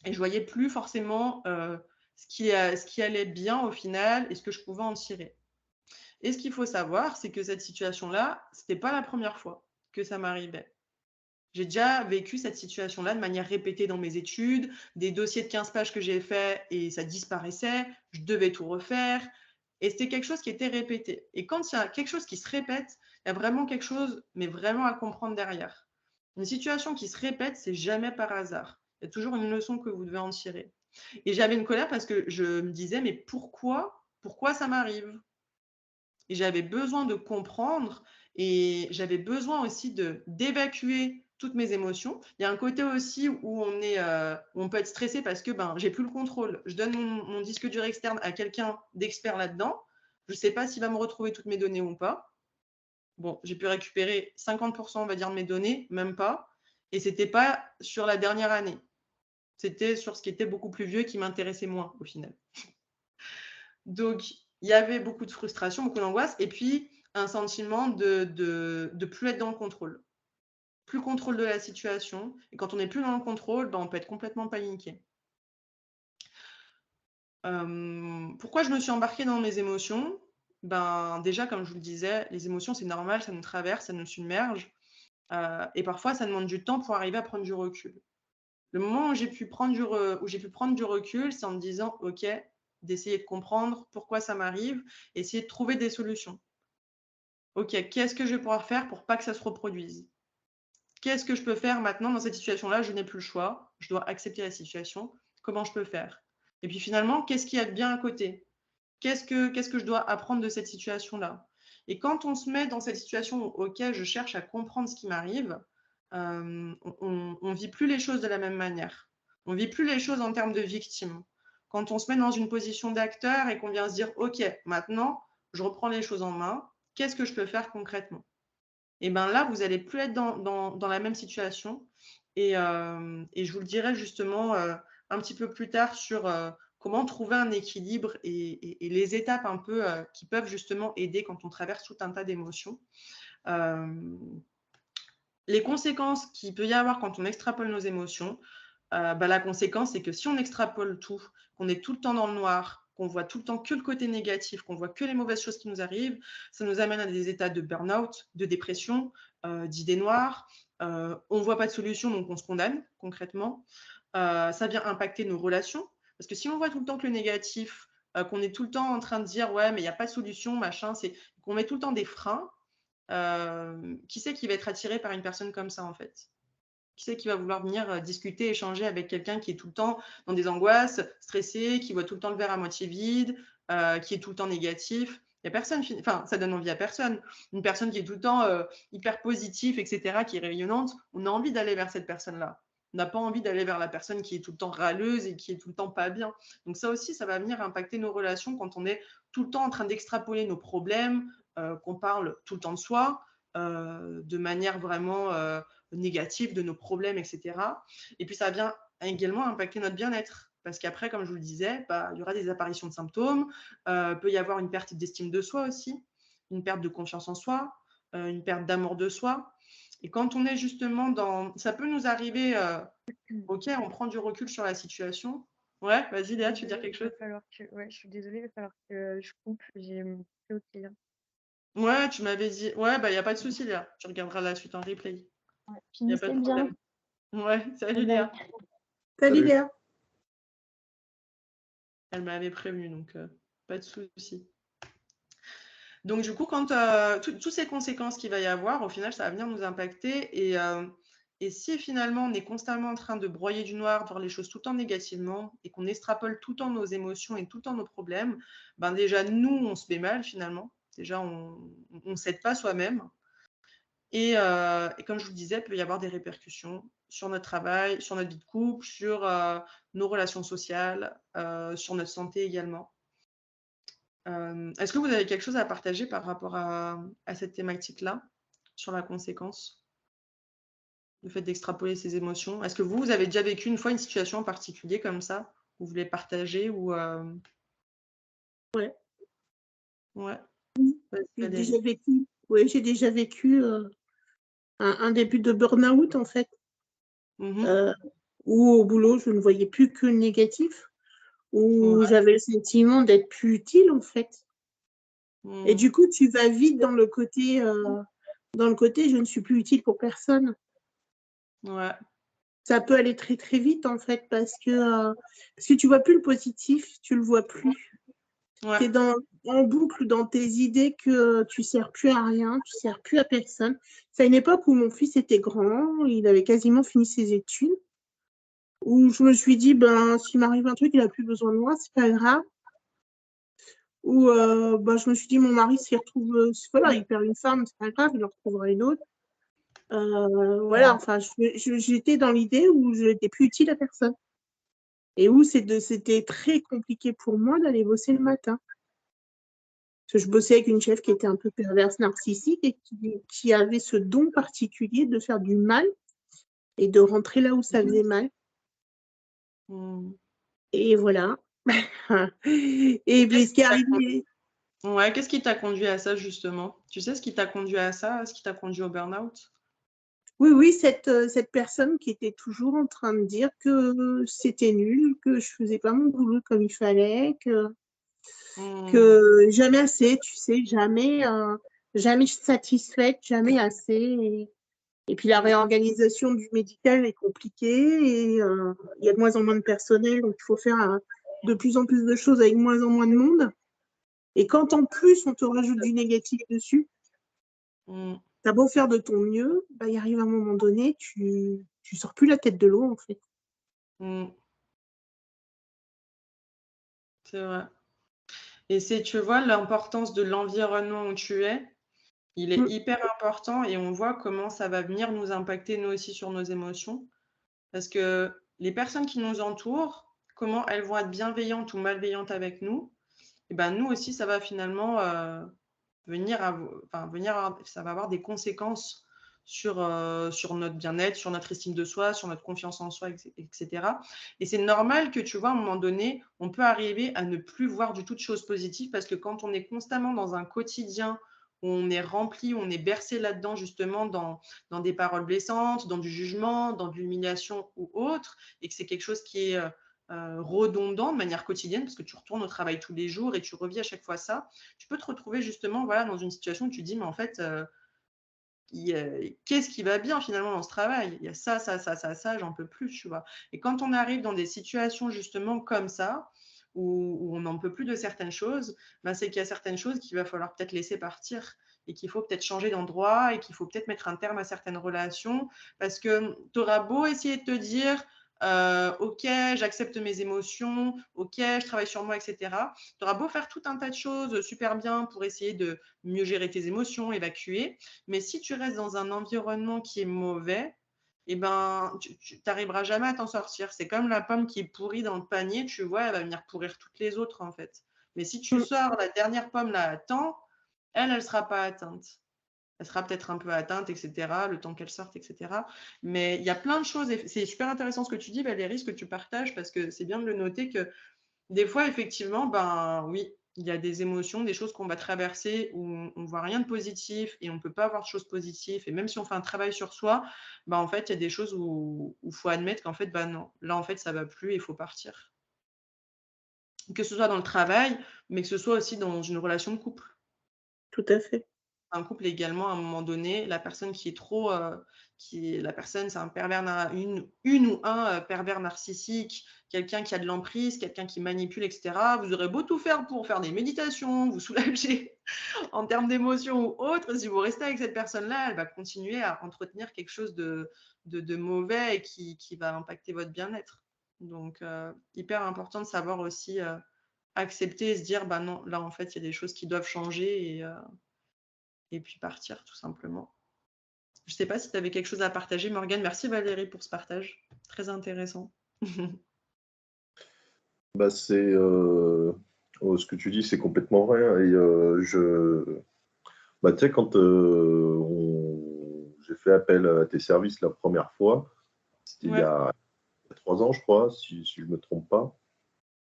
Et je voyais plus forcément ce qui allait bien au final et ce que je pouvais en tirer. Et ce qu'il faut savoir, c'est que cette situation-là, c'était pas la première fois que ça m'arrivait. J'ai déjà vécu cette situation-là de manière répétée dans mes études, des dossiers de 15 pages que j'ai faits et ça disparaissait, je devais tout refaire. Et c'était quelque chose qui était répété. Et quand il y a quelque chose qui se répète, il y a vraiment quelque chose, mais vraiment à comprendre derrière. Une situation qui se répète, c'est jamais par hasard. Il y a toujours une leçon que vous devez en tirer. Et j'avais une colère parce que je me disais, mais pourquoi ça m'arrive? Et j'avais besoin de comprendre et j'avais besoin aussi d'évacuer toutes mes émotions. Il y a un côté aussi où on peut être stressé parce que j'ai plus le contrôle. Je donne mon disque dur externe à quelqu'un d'expert là-dedans. Je ne sais pas s'il va me retrouver toutes mes données ou pas. Bon, j'ai pu récupérer 50%, on va dire, de mes données, même pas. Et c'était pas sur la dernière année. C'était sur ce qui était beaucoup plus vieux et qui m'intéressait moins au final. Donc, il y avait beaucoup de frustration, beaucoup d'angoisse, et puis un sentiment de plus être dans le contrôle. Plus contrôle de la situation. Et quand on n'est plus dans le contrôle, on peut être complètement paniqué. Pourquoi je me suis embarquée dans mes émotions? Déjà, comme je vous le disais, les émotions, c'est normal, ça nous traverse, ça nous submerge. Et parfois, ça demande du temps pour arriver à prendre du recul. Le moment où j'ai pu prendre du recul, c'est en me disant, OK, d'essayer de comprendre pourquoi ça m'arrive, essayer de trouver des solutions. OK, qu'est-ce que je vais pouvoir faire pour pas que ça se reproduise? Qu'est-ce que je peux faire maintenant dans cette situation-là? Je n'ai plus le choix, je dois accepter la situation. Comment je peux faire? Et puis finalement, qu'est-ce qu'il y a de bien à côté? Qu'est-ce que je dois apprendre de cette situation-là? Et quand on se met dans cette situation où, OK, je cherche à comprendre ce qui m'arrive, on vit plus les choses de la même manière. On vit plus les choses en termes de victime. Quand on se met dans une position d'acteur et qu'on vient se dire, OK, maintenant, je reprends les choses en main, qu'est-ce que je peux faire concrètement? Et là, vous n'allez plus être dans la même situation. Et je vous le dirai justement un petit peu plus tard sur comment trouver un équilibre et les étapes un peu qui peuvent justement aider quand on traverse tout un tas d'émotions. Les conséquences qu'il peut y avoir quand on extrapole nos émotions, la conséquence, c'est que si on extrapole tout, qu'on est tout le temps dans le noir, qu'on voit tout le temps que le côté négatif, qu'on voit que les mauvaises choses qui nous arrivent, ça nous amène à des états de burn-out, de dépression, d'idées noires. On ne voit pas de solution, donc on se condamne concrètement. Ça vient impacter nos relations, parce que si on voit tout le temps que le négatif, qu'on est tout le temps en train de dire « ouais, mais il n'y a pas de solution, machin », c'est qu'on met tout le temps des freins, qui c'est qui va être attiré par une personne comme ça, en fait? Qui c'est qui va vouloir venir discuter, échanger avec quelqu'un qui est tout le temps dans des angoisses, stressé, qui voit tout le temps le verre à moitié vide, qui est tout le temps négatif? Il y a personne, enfin, ça donne envie à personne. Une personne qui est tout le temps hyper positive, etc., qui est rayonnante, on a envie d'aller vers cette personne-là. On n'a pas envie d'aller vers la personne qui est tout le temps râleuse et qui est tout le temps pas bien. Donc ça aussi, ça va venir impacter nos relations quand on est tout le temps en train d'extrapoler nos problèmes, qu'on parle tout le temps de soi, de manière vraiment négative, de nos problèmes, etc. Et puis ça vient également impacter notre bien-être. Parce qu'après, comme je vous le disais, il y aura des apparitions de symptômes, peut y avoir une perte d'estime de soi aussi, une perte de confiance en soi, une perte d'amour de soi. Et quand on est justement dans... Ça peut nous arriver, OK, on prend du recul sur la situation. Ouais, vas-y Léa, tu veux dire quelque chose? Ouais, je suis désolée, il va falloir que je coupe, j'ai mon au client. Ouais, tu m'avais dit... Ouais, il n'y a pas de souci Léa, tu regarderas la suite en replay. Ouais, Il n'y a pas de finissez bien. problème. Ouais, salut Léa. Salut Salut. Léa. Elle m'avait prévenu, donc pas de souci. Donc du coup, quand toutes ces conséquences qu'il va y avoir, au final, ça va venir nous impacter. Et si finalement on est constamment en train de broyer du noir, de voir les choses tout le temps négativement, et qu'on extrapole tout le temps nos émotions et tout le temps nos problèmes, déjà nous, on se met mal finalement. Déjà, on ne s'aide pas soi-même. Et comme je vous le disais, il peut y avoir des répercussions sur notre travail, sur notre vie de couple, sur nos relations sociales, sur notre santé également. Est-ce que vous avez quelque chose à partager par rapport à cette thématique-là, sur la conséquence, le fait d'extrapoler ses émotions? Est-ce que vous avez déjà vécu une fois une situation en particulier comme ça, que vous voulez partager ou Ouais. Ouais. J'ai déjà vécu, j'ai déjà vécu un début de burn-out en fait. où au boulot, je ne voyais plus que le négatif, où Ouais. j'avais le sentiment d'être plus utile, en fait. Et Mm. du coup, tu vas vite dans le côté je ne suis plus utile pour personne. Ouais. Ça peut aller très très vite en fait parce que tu vois plus le positif, tu le vois plus. Ouais. Tu es en boucle dans tes idées que tu sers plus à rien, tu sers plus à personne. C'est à une époque où mon fils était grand, il avait quasiment fini ses études, où je me suis dit ben s'il m'arrive un truc, il a plus besoin de moi, c'est pas grave. Ou je me suis dit mon mari s'il retrouve voilà, il perd une femme, c'est pas grave, il en retrouvera une autre. Voilà, enfin j'étais dans l'idée où je n'étais plus utile à personne. Et où c'était très compliqué pour moi d'aller bosser le matin. Parce que je bossais avec une chef qui était un peu perverse, narcissique et qui avait ce don particulier de faire du mal et de rentrer là où ça faisait mal. Mm. Et voilà. Et puis ce qui est arrivé. Ouais, qu'est-ce qui t'a conduit à ça justement? Tu sais ce qui t'a conduit à ça, ce qui t'a conduit au burn-out? Oui, cette personne qui était toujours en train de dire que c'était nul, que je faisais pas mon boulot comme il fallait, que jamais assez, tu sais, jamais satisfaite, jamais assez. Et puis la réorganisation du médical est compliquée et il y a de moins en moins de personnel, donc il faut faire de plus en plus de choses avec moins en moins de monde. Et quand en plus on te rajoute du négatif dessus, t'as beau faire de ton mieux, il arrive un moment donné, tu sors plus la tête de l'eau en fait. C'est vrai. Et tu vois, l'importance de l'environnement où tu es, il est hyper important et on voit comment ça va venir nous impacter nous aussi sur nos émotions. Parce que les personnes qui nous entourent, comment elles vont être bienveillantes ou malveillantes avec nous, et ben nous aussi, ça va finalement ça va avoir des conséquences sur notre bien-être, sur notre estime de soi, sur notre confiance en soi, etc. Et c'est normal que, tu vois, à un moment donné, on peut arriver à ne plus voir du tout de choses positives parce que quand on est constamment dans un quotidien où on est rempli, où on est bercé là-dedans, justement, dans des paroles blessantes, dans du jugement, dans de l'humiliation ou autre, et que c'est quelque chose qui est redondant de manière quotidienne parce que tu retournes au travail tous les jours et tu revis à chaque fois ça, tu peux te retrouver justement voilà, dans une situation où tu te dis, mais en fait, qu'est-ce qui va bien finalement dans ce travail? Il y a ça, ça, ça, ça, ça, j'en peux plus, tu vois. Et quand on arrive dans des situations justement comme ça, où on n'en peut plus de certaines choses, ben c'est qu'il y a certaines choses qu'il va falloir peut-être laisser partir et qu'il faut peut-être changer d'endroit et qu'il faut peut-être mettre un terme à certaines relations parce que tu auras beau essayer de te dire ok, j'accepte mes émotions, ok, je travaille sur moi, etc. Tu auras beau faire tout un tas de choses super bien pour essayer de mieux gérer tes émotions, évacuer, mais si tu restes dans un environnement qui est mauvais, eh ben, tu n'arriveras jamais à t'en sortir. C'est comme la pomme qui est pourrie dans le panier, tu vois, elle va venir pourrir toutes les autres, en fait. Mais si tu sors la dernière pomme là à temps, elle ne sera pas atteinte. Elle sera peut-être un peu atteinte, etc., le temps qu'elle sorte, etc. Mais il y a plein de choses, et c'est super intéressant ce que tu dis, Valérie, ce que tu partages, parce que c'est bien de le noter que des fois, effectivement, ben oui, il y a des émotions, des choses qu'on va traverser où on ne voit rien de positif et on ne peut pas avoir de choses positives. Et même si on fait un travail sur soi, ben en fait, il y a des choses où il faut admettre qu'en fait, ben non, là, en fait, ça ne va plus et il faut partir. Que ce soit dans le travail, mais que ce soit aussi dans une relation de couple. Tout à fait. Un couple également, à un moment donné, la personne qui est trop, la personne, c'est un pervers, une ou un pervers narcissique, quelqu'un qui a de l'emprise, quelqu'un qui manipule, etc. Vous aurez beau tout faire pour faire des méditations, vous soulager en termes d'émotions ou autre, si vous restez avec cette personne-là, elle va continuer à entretenir quelque chose de mauvais et qui va impacter votre bien-être. Donc, hyper important de savoir aussi accepter et se dire, bah non, là, en fait, il y a des choses qui doivent changer et puis partir tout simplement. Je ne sais pas si tu avais quelque chose à partager, Morgane. Merci Valérie pour ce partage. Très intéressant. Bah, ce que tu dis, c'est complètement vrai. Et tu sais, quand j'ai fait appel à tes services la première fois, c'était il y a 3 ans, je crois, si je ne me trompe pas.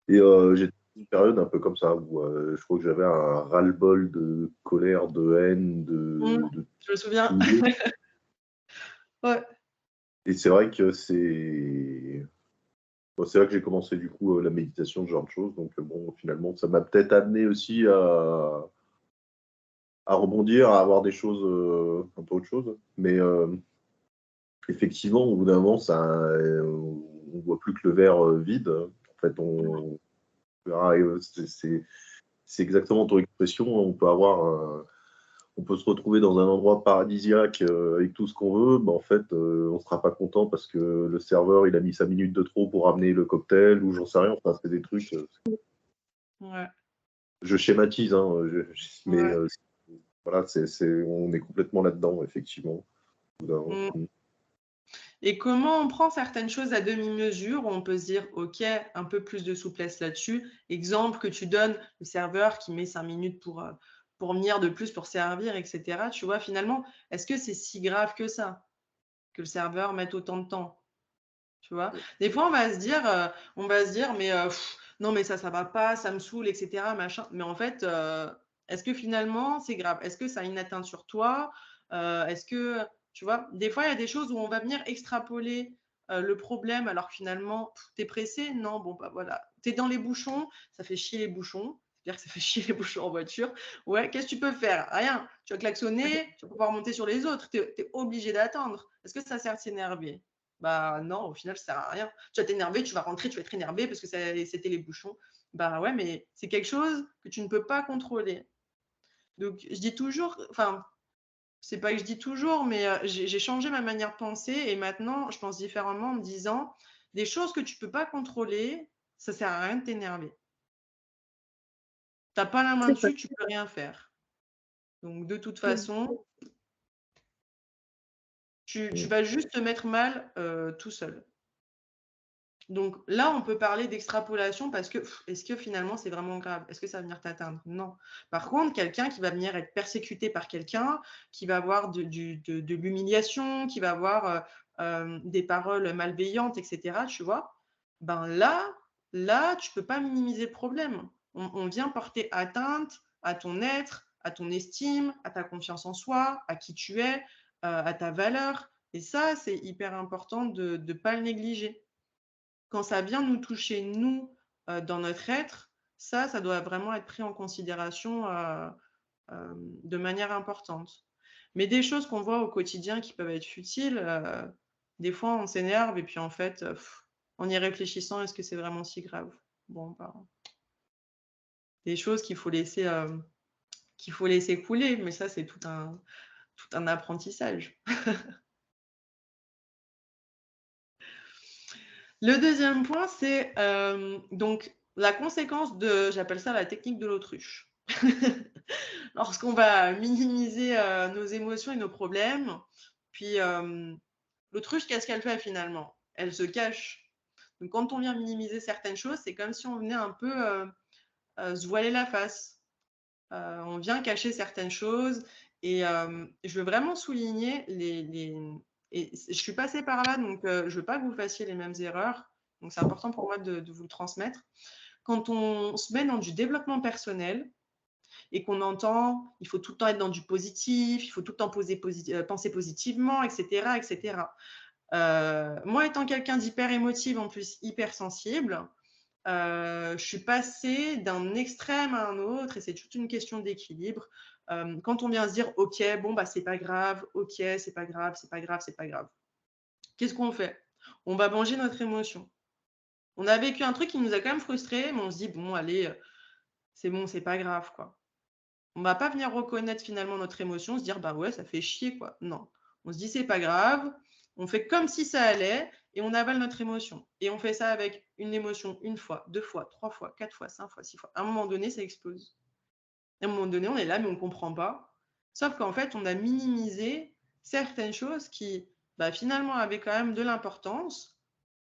Et j'étais dans une période un peu comme ça, où je crois que j'avais un ras-le-bol de colère, de haine, Je me souviens. Ouais. Et c'est vrai que c'est là que j'ai commencé du coup la méditation, ce genre de choses. Donc bon, finalement, ça m'a peut-être amené aussi à rebondir, à avoir des choses un peu autre chose. Mais effectivement, au bout d'un moment, on voit plus que le verre vide. En fait, c'est exactement ton expression. On peut se retrouver dans un endroit paradisiaque avec tout ce qu'on veut. En fait, on ne sera pas content parce que le serveur il a mis 5 minutes de trop pour amener le cocktail ou j'en sais rien. Enfin, c'est des trucs. Ouais. Je schématise, hein, mais Ouais. voilà, on est complètement là-dedans, effectivement. Et comment on prend certaines choses à demi-mesure, où on peut se dire, OK, un peu plus de souplesse là-dessus. Exemple que tu donnes, le serveur qui met 5 minutes pour venir de plus pour servir, etc. Tu vois, finalement, est-ce que c'est si grave que ça, que le serveur mette autant de temps? Tu vois, des fois, on va se dire, mais non, mais ça va pas, ça me saoule, etc. Machin. Mais en fait, est-ce que finalement, c'est grave? Est-ce que ça a une atteinte sur toi? Est-ce que, tu vois, des fois, il y a des choses où on va venir extrapoler le problème, alors que finalement, tu es pressé? Non, bon, bah voilà. Tu es dans les bouchons, ça fait chier les bouchons. C'est-à-dire que ça fait chier les bouchons en voiture. Ouais, qu'est-ce que tu peux faire? Rien. Tu vas klaxonner, tu vas pouvoir monter sur les autres. Tu es obligé d'attendre. Est-ce que ça sert de s'énerver? Bah non, au final, ça sert à rien. Tu vas t'énerver, tu vas rentrer, tu vas être énervé parce que c'était les bouchons. Bah ouais, mais c'est quelque chose que tu ne peux pas contrôler. Donc, je dis toujours, enfin, c'est pas que je dis toujours, mais j'ai changé ma manière de penser et maintenant, je pense différemment en me disant, des choses que tu peux pas contrôler, ça sert à rien de t'énerver. T'as pas la main dessus, tu peux rien faire. Donc, de toute façon, tu vas juste te mettre mal tout seul. Donc là, on peut parler d'extrapolation parce que est-ce que finalement c'est vraiment grave? Est-ce que ça va venir t'atteindre? Non. Par contre, quelqu'un qui va venir être persécuté par quelqu'un, qui va avoir de l'humiliation, qui va avoir des paroles malveillantes, etc., tu vois, ben là, tu peux pas minimiser le problème. On vient porter atteinte à ton être, à ton estime, à ta confiance en soi, à qui tu es, à ta valeur. Et ça, c'est hyper important de ne pas le négliger. Quand ça vient nous toucher, nous, dans notre être, ça doit vraiment être pris en considération de manière importante. Mais des choses qu'on voit au quotidien qui peuvent être futiles, des fois on s'énerve et puis en fait, en y réfléchissant, est-ce que c'est vraiment si grave? Bon, bah, des choses qu'il faut laisser couler, mais ça c'est tout un apprentissage. Le deuxième point, c'est donc la conséquence j'appelle ça la technique de l'autruche. Lorsqu'on va minimiser nos émotions et nos problèmes, puis l'autruche, qu'est-ce qu'elle fait finalement? Elle se cache. Donc quand on vient minimiser certaines choses, c'est comme si on venait un peu se voiler la face. On vient cacher certaines choses et je veux vraiment souligner et je suis passée par là, donc je ne veux pas que vous fassiez les mêmes erreurs. Donc c'est important pour moi de vous le transmettre. Quand on se met dans du développement personnel et qu'on entend il faut tout le temps être dans du positif, il faut tout le temps penser positivement, etc., etc. Moi, étant quelqu'un d'hyper émotive, en plus hyper sensible, je suis passée d'un extrême à un autre et c'est toute une question d'équilibre. Quand on vient se dire ok, bon bah c'est pas grave, ok, c'est pas grave, c'est pas grave, c'est pas grave. Qu'est-ce qu'on fait? On va manger notre émotion. On a vécu un truc qui nous a quand même frustrés, mais on se dit bon allez, c'est bon, c'est pas grave quoi. On va pas venir reconnaître finalement notre émotion, se dire bah ouais, ça fait chier quoi. Non. On se dit c'est pas grave, on fait comme si ça allait et on avale notre émotion. Et on fait ça avec une émotion une fois, 2 fois, 3 fois, 4 fois, 5 fois, 6 fois. À un moment donné, ça explose. À un moment donné, on est là mais on ne comprend pas. Sauf qu'en fait, on a minimisé certaines choses qui bah, finalement avaient quand même de l'importance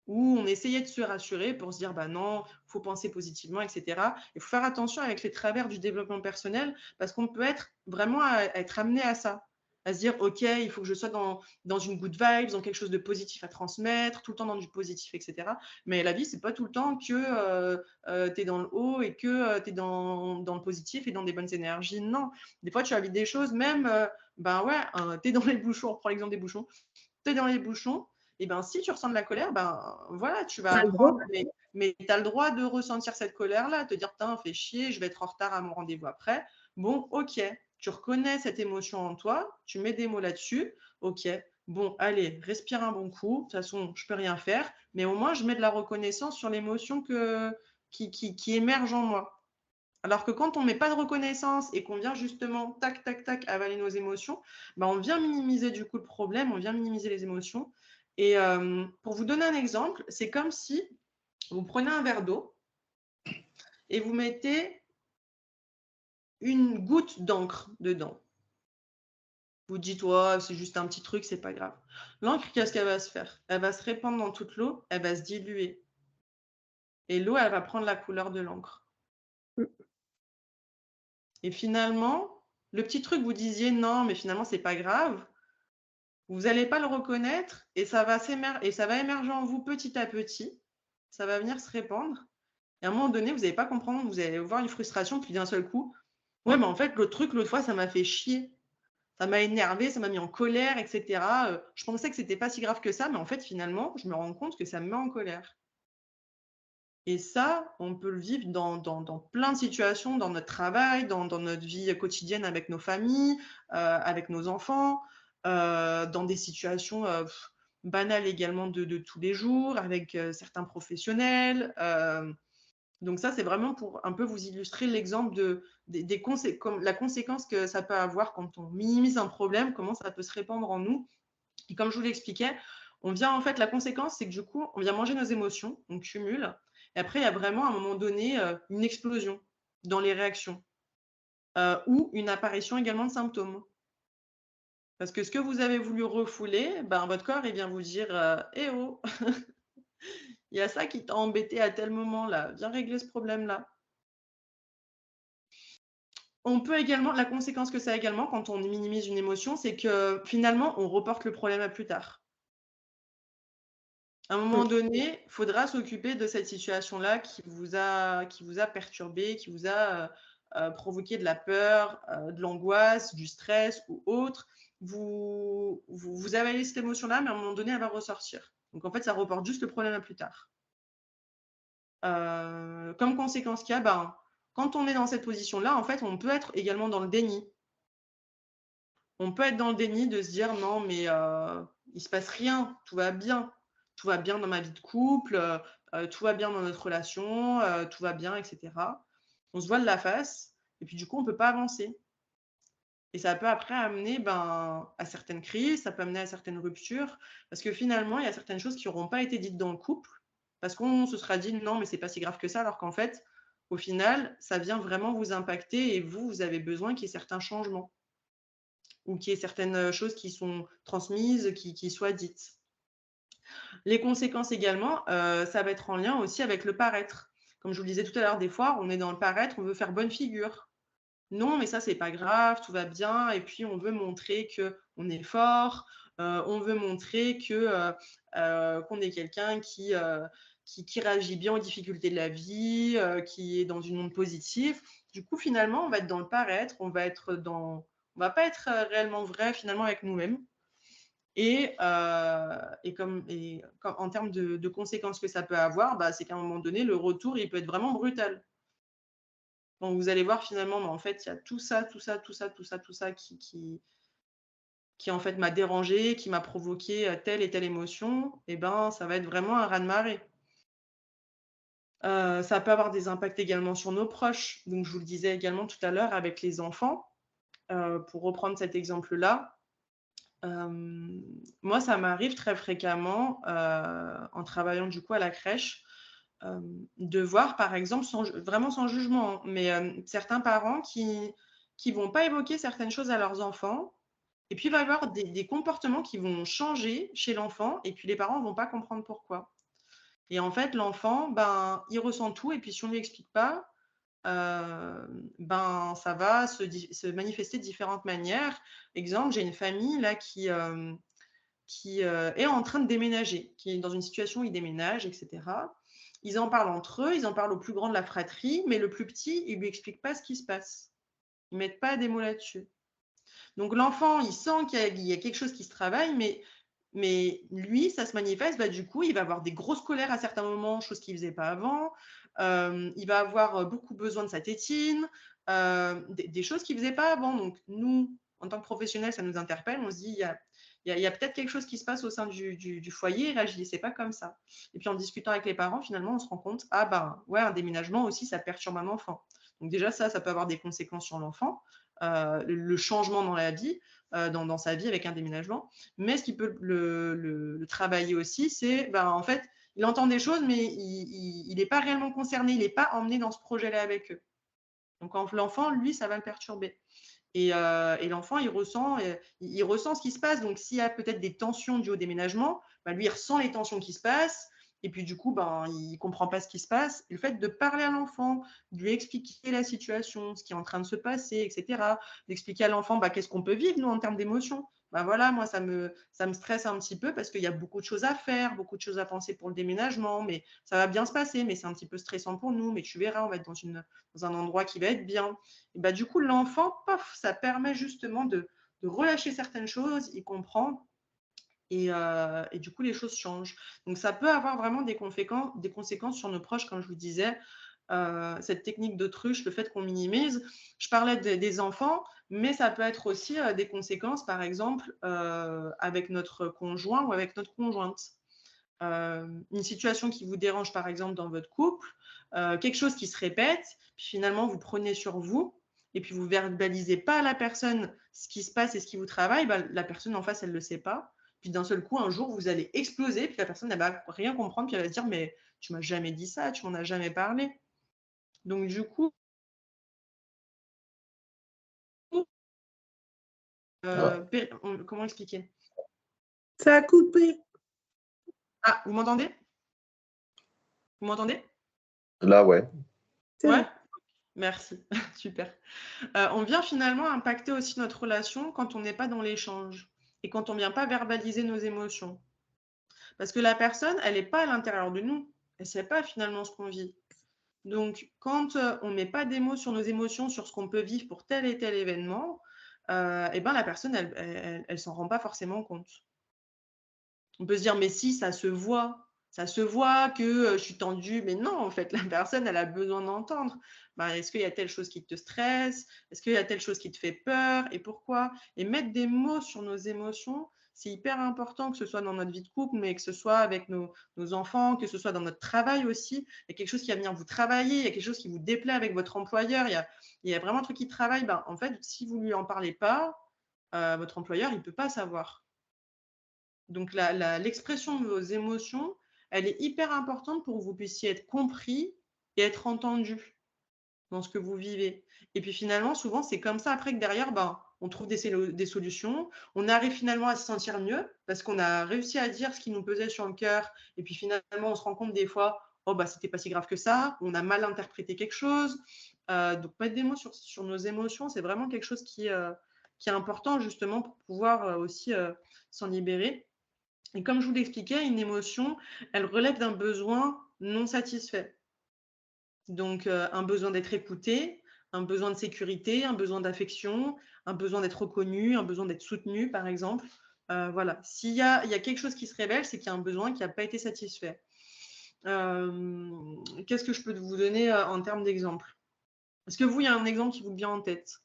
où on essayait de se rassurer pour se dire bah non, il faut penser positivement, etc. Il faut faire attention avec les travers du développement personnel parce qu'on peut être vraiment à être amené à ça, à se dire ok, il faut que je sois dans une good vibes, dans quelque chose de positif à transmettre, tout le temps dans du positif, etc. Mais la vie, c'est pas tout le temps que tu es dans le haut et que tu es dans le positif et dans des bonnes énergies. Non, des fois, tu as envie des choses, même, ben ouais, tu es dans les bouchons, on reprend l'exemple des bouchons, tu es dans les bouchons, Et ben si tu ressens de la colère, ben voilà, tu vas T'as le droit. apprendre, mais tu as le droit de ressentir cette colère-là, te dire, putain, fais chier, je vais être en retard à mon rendez-vous après. Bon, ok, tu reconnais cette émotion en toi, tu mets des mots là-dessus, ok, bon, allez, respire un bon coup, de toute façon, je peux rien faire, mais au moins, je mets de la reconnaissance sur l'émotion qui émerge en moi. Alors que quand on ne met pas de reconnaissance et qu'on vient justement, tac, tac, tac, avaler nos émotions, ben on vient minimiser du coup le problème, on vient minimiser les émotions. Et pour vous donner un exemple, c'est comme si vous prenez un verre d'eau et vous mettez une goutte d'encre dedans. Vous dites, ouais, c'est juste un petit truc, c'est pas grave. L'encre, qu'est-ce qu'elle va se faire? Elle va se répandre dans toute l'eau, elle va se diluer. Et l'eau, elle va prendre la couleur de l'encre. Et finalement, le petit truc, vous disiez, non, mais finalement, c'est pas grave. Vous n'allez pas le reconnaître et ça va émerger en vous petit à petit. Ça va venir se répandre. Et à un moment donné, vous n'allez pas comprendre, vous allez voir une frustration, puis d'un seul coup, ouais, mais en fait, l'autre fois, ça m'a fait chier. Ça m'a énervé, ça m'a mis en colère, etc. Je pensais que c'était pas si grave que ça, mais en fait, finalement, je me rends compte que ça me met en colère. Et ça, on peut le vivre dans plein de situations, dans notre travail, dans notre vie quotidienne avec nos familles, avec nos enfants, dans des situations banales également de tous les jours, avec certains professionnels. Donc ça, c'est vraiment pour un peu vous illustrer l'exemple comme la conséquence que ça peut avoir quand on minimise un problème, comment ça peut se répandre en nous. Et comme je vous l'expliquais, la conséquence, c'est que du coup, on vient manger nos émotions, on cumule. Et après, il y a vraiment à un moment donné une explosion dans les réactions ou une apparition également de symptômes. Parce que ce que vous avez voulu refouler, ben, votre corps, il vient vous dire eh oh, il y a ça qui t'a embêté à tel moment-là, viens régler ce problème-là. La conséquence que ça a également quand on minimise une émotion, c'est que finalement, on reporte le problème à plus tard. À un moment donné, il faudra s'occuper de cette situation-là qui vous a perturbé, qui vous a provoqué de la peur, de l'angoisse, du stress ou autre. Vous avalez cette émotion-là, mais à un moment donné, elle va ressortir. Donc, en fait, ça reporte juste le problème à plus tard. Comme conséquence qu'il y a, quand on est dans cette position-là, en fait, on peut être également dans le déni. On peut être dans le déni de se dire non, mais il ne se passe rien, tout va bien. Tout va bien dans ma vie de couple, tout va bien dans notre relation, tout va bien, etc. On se voile la face et puis du coup, on ne peut pas avancer. Et ça peut après amener à certaines crises, ça peut amener à certaines ruptures, parce que finalement, il y a certaines choses qui n'auront pas été dites dans le couple, parce qu'on se sera dit non, mais c'est pas si grave que ça, alors qu'en fait, au final, ça vient vraiment vous impacter et vous avez besoin qu'il y ait certains changements ou qu'il y ait certaines choses qui sont transmises, qui soient dites. Les conséquences également, ça va être en lien aussi avec le paraître. Comme je vous le disais tout à l'heure, des fois, on est dans le paraître, on veut faire bonne figure. Non, mais ça, c'est pas grave, tout va bien. Et puis, on veut montrer qu'on est fort, on veut montrer qu'on est quelqu'un qui réagit bien aux difficultés de la vie, qui est dans une onde positive. Du coup, finalement, on va être dans le paraître, on va pas être réellement vrai finalement avec nous-mêmes. Et comme en termes de conséquences que ça peut avoir, c'est qu'à un moment donné, le retour, il peut être vraiment brutal. Donc, vous allez voir finalement, mais en fait, il y a tout ça qui en fait m'a dérangé, qui m'a provoqué telle et telle émotion. Et ça va être vraiment un raz-de-marée. Ça peut avoir des impacts également sur nos proches. Donc, je vous le disais également tout à l'heure avec les enfants. Pour reprendre cet exemple-là, moi, ça m'arrive très fréquemment, en travaillant du coup à la crèche, de voir par exemple, vraiment sans jugement, hein, mais certains parents qui vont pas évoquer certaines choses à leurs enfants et puis il va y avoir des comportements qui vont changer chez l'enfant et puis les parents ne vont pas comprendre pourquoi. Et en fait, l'enfant, il ressent tout et puis si on ne lui explique pas, ça va se manifester de différentes manières. Exemple, j'ai une famille là qui est en train de déménager, qui est dans une situation où ils déménagent, etc. Ils en parlent entre eux, ils en parlent au plus grand de la fratrie, mais le plus petit, il ne lui explique pas ce qui se passe. Ils ne mettent pas des mots là-dessus. Donc l'enfant, il sent qu'il y a quelque chose qui se travaille, mais Mais lui, ça se manifeste, du coup, il va avoir des grosses colères à certains moments, chose qu'il ne faisait pas avant. Il va avoir beaucoup besoin de sa tétine, des choses qu'il ne faisait pas avant. Donc, nous, en tant que professionnels, ça nous interpelle. On se dit, il y a peut-être quelque chose qui se passe au sein du foyer, il ne réagissait pas comme ça. Et puis, en discutant avec les parents, finalement, on se rend compte, ouais, un déménagement aussi, ça perturbe un enfant. Donc déjà, ça peut avoir des conséquences sur l'enfant, le changement dans la vie, dans sa vie avec un déménagement. Mais ce qui peut le travailler aussi, c'est, en fait, il entend des choses, mais il n'est pas réellement concerné, il n'est pas emmené dans ce projet-là avec eux. Donc l'enfant, lui, ça va le perturber. Et l'enfant, il ressent ce qui se passe. Donc s'il y a peut-être des tensions dues au déménagement, lui, il ressent les tensions qui se passent. Et puis du coup, il ne comprend pas ce qui se passe. Et le fait de parler à l'enfant, de lui expliquer la situation, ce qui est en train de se passer, etc., d'expliquer à l'enfant qu'est-ce qu'on peut vivre, nous, en termes d'émotions. Voilà, moi, ça me stresse un petit peu parce qu'il y a beaucoup de choses à faire, beaucoup de choses à penser pour le déménagement, mais ça va bien se passer, mais c'est un petit peu stressant pour nous, mais tu verras, on va être dans un endroit qui va être bien. Et du coup, l'enfant, ça permet justement de relâcher certaines choses, il comprend, et du coup, les choses changent. Donc, ça peut avoir vraiment des conséquences sur nos proches, comme je vous disais. Cette technique d'autruche, le fait qu'on minimise. Je parlais des enfants, mais ça peut être aussi des conséquences, par exemple, avec notre conjoint ou avec notre conjointe. Une situation qui vous dérange, par exemple, dans votre couple, quelque chose qui se répète, puis finalement, vous prenez sur vous, et puis vous verbalisez pas à la personne ce qui se passe et ce qui vous travaille, la personne en face, elle ne le sait pas. Puis d'un seul coup, un jour, vous allez exploser, puis la personne, elle va rien comprendre, puis elle va se dire, mais tu m'as jamais dit ça, tu m'en as jamais parlé. Donc du coup, comment expliquer? Ça a coupé. Ah, vous m'entendez? Vous m'entendez? Là, ouais. Ouais. Merci, super. On vient finalement impacter aussi notre relation quand on n'est pas dans l'échange et quand on ne vient pas verbaliser nos émotions. Parce que la personne, elle n'est pas à l'intérieur de nous. Elle ne sait pas finalement ce qu'on vit. Donc, quand on ne met pas des mots sur nos émotions, sur ce qu'on peut vivre pour tel et tel événement, la personne, elle ne s'en rend pas forcément compte. On peut se dire, mais si, ça se voit. Ça se voit que je suis tendue. Mais non, en fait, la personne, elle a besoin d'entendre. Est-ce qu'il y a telle chose qui te stresse? Est-ce qu'il y a telle chose qui te fait peur? Et pourquoi? Et mettre des mots sur nos émotions, c'est hyper important, que ce soit dans notre vie de couple, mais que ce soit avec nos enfants, que ce soit dans notre travail aussi. Il y a quelque chose qui va venir vous travailler, il y a quelque chose qui vous déplaît avec votre employeur, il y a vraiment un truc qui travaille. En fait, si vous ne lui en parlez pas, votre employeur, il ne peut pas savoir. Donc, l'expression de vos émotions, elle est hyper importante pour que vous puissiez être compris et être entendu dans ce que vous vivez. Et puis finalement, souvent, c'est comme ça après que derrière, on trouve des solutions. On arrive finalement à se sentir mieux parce qu'on a réussi à dire ce qui nous pesait sur le cœur. Et puis finalement, on se rend compte des fois, c'était pas si grave que ça. On a mal interprété quelque chose. Donc, mettre des mots sur nos émotions, c'est vraiment quelque chose qui est important justement pour pouvoir aussi s'en libérer. Et comme je vous l'expliquais, une émotion, elle relève d'un besoin non satisfait. Donc, un besoin d'être écouté, un besoin de sécurité, un besoin d'affection, un besoin d'être reconnu, un besoin d'être soutenu, par exemple. Voilà. S'il y a quelque chose qui se révèle, c'est qu'il y a un besoin qui n'a pas été satisfait. Qu'est-ce que je peux vous donner en termes d'exemple? Est-ce que vous, il y a un exemple qui vous vient en tête?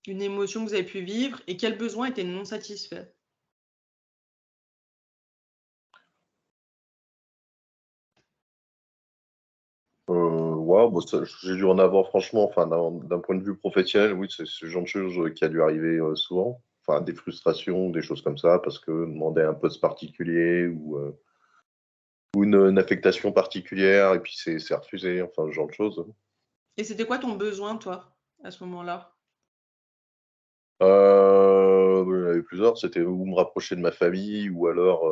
Une émotion que vous avez pu vivre et quel besoin était non satisfait? J'ai dû en avoir franchement, enfin, d'un point de vue professionnel, oui, c'est ce genre de choses qui a dû arriver souvent. Enfin, des frustrations, des choses comme ça, parce que demander un poste particulier ou une affectation particulière, et puis c'est refusé, enfin, ce genre de choses. Et c'était quoi ton besoin, toi, à ce moment-là? Il y en avait plusieurs, c'était ou me rapprocher de ma famille, ou alors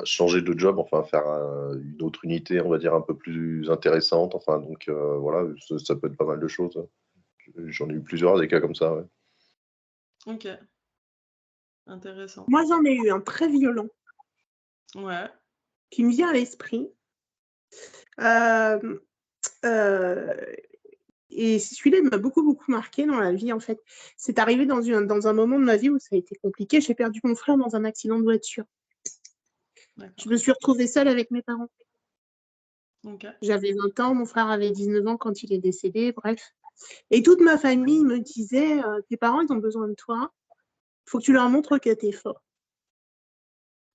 changer de job, enfin faire une autre unité, on va dire, un peu plus intéressante. Enfin, donc voilà, ça peut être pas mal de choses. J'en ai eu plusieurs, des cas comme ça. Ouais. Ok, intéressant. Moi, j'en ai eu un très violent Ouais. qui me vient à l'esprit. Et celui-là, il m'a beaucoup, beaucoup marqué dans la vie, en fait. C'est arrivé dans un moment de ma vie où ça a été compliqué. J'ai perdu mon frère dans un accident de voiture. Je me suis retrouvée seule avec mes parents. Ok. J'avais 20 ans, mon frère avait 19 ans quand il est décédé, bref. Et toute ma famille me disait, tes parents, ils ont besoin de toi. Il faut que tu leur montres que tu es fort.